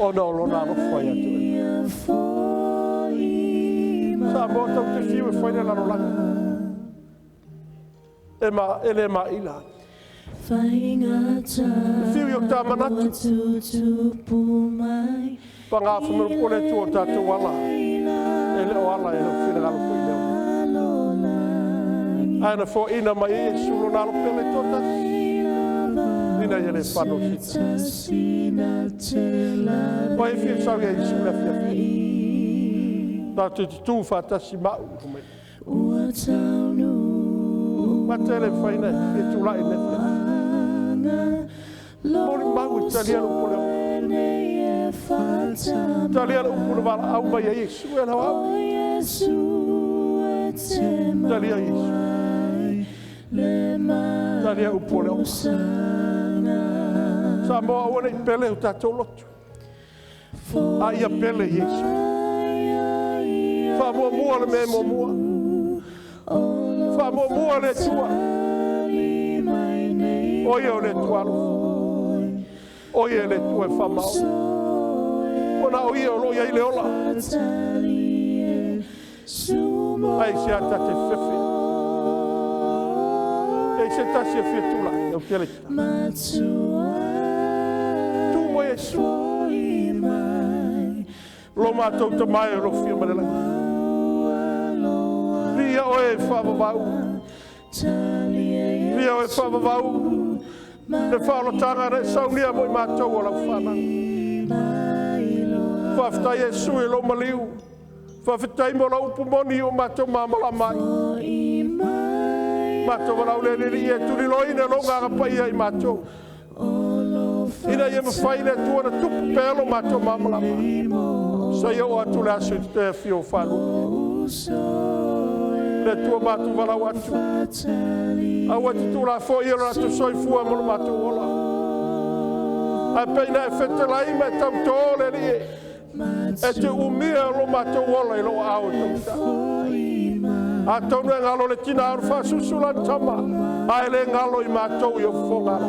Ona o lona alo fai atu. Sa mo tau te fiu e fai nela no langa. Ele ma ila. Fiu yo ta manatu. Panga fumu pole tu o tatu wala. Ele o ala ele fina galo fai leo. Ana fo ina mai e sulu na lo pele totas. Ina ele fano sita. Pai fi sa ye sulu fia. Da tu fatasi mau. Matele faina e tu la ine. Mori mau italiano pole. Italiano pole va au mai Yesu e la au. Italia Yesu. Italia pole. Samoa ona i pele o tatou lotu. A ia pele Yesu. Fa mua le me mua. Fa mua le tua. Oye o le tua. Oye le tua fa mau. Ona oye o lo ia i le ola. Ai se ata te fefe. Ei se ta se fetula. Eu tele. Tu mo Yesu. Lo matou te mai lo fia manela. Ria oe fava vau. Ria oe fava vau. Le falo tanga re saunia mo matou o la fana. Fafta Yesu e lo maliu. Faftai mo la upu moni o matou mamala mai. Matou wala ule ni e turi loina lo ngara pai ai matou. Ina ye me faile tu na tupu pelo matou mamala mai. Sa yo atu la se te fio falu. Le tua matou wala watu. A watu tu la fo yo la tu soi fua mo matou ola. A peina e fete la ima tau tole ni e. E te umia lo matou ola i lo ao tau. A tau ne ngalo le tina arfa susulan tama. A ele ngalo i matou yo fo ngalo.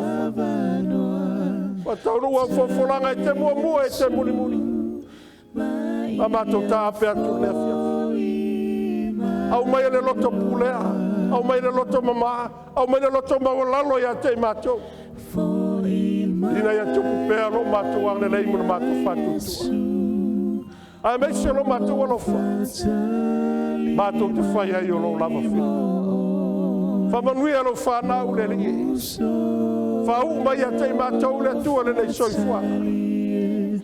Wa tau rua fo folanga e te mua e te muni muni. A matou ta ape atu le fia. Au mai le loto pulea. Au mai le loto mama. Au mai le loto mawalalo ya te matou. Ina ya tupu pea lo matou ang lelei muna matou fatu tua. A me se lo matou walo fa. Matou te fai ai o lo lava fina. Fa manui alo fa na u le li. Fa u mai a te matou le tua le nei soi fua.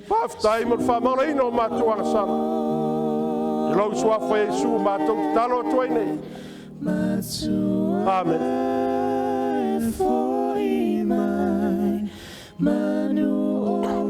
Fa aftai mo fa mara ino matou ang sana. I lo sua fa Yesu matou talo toi nei. Amen. Manu o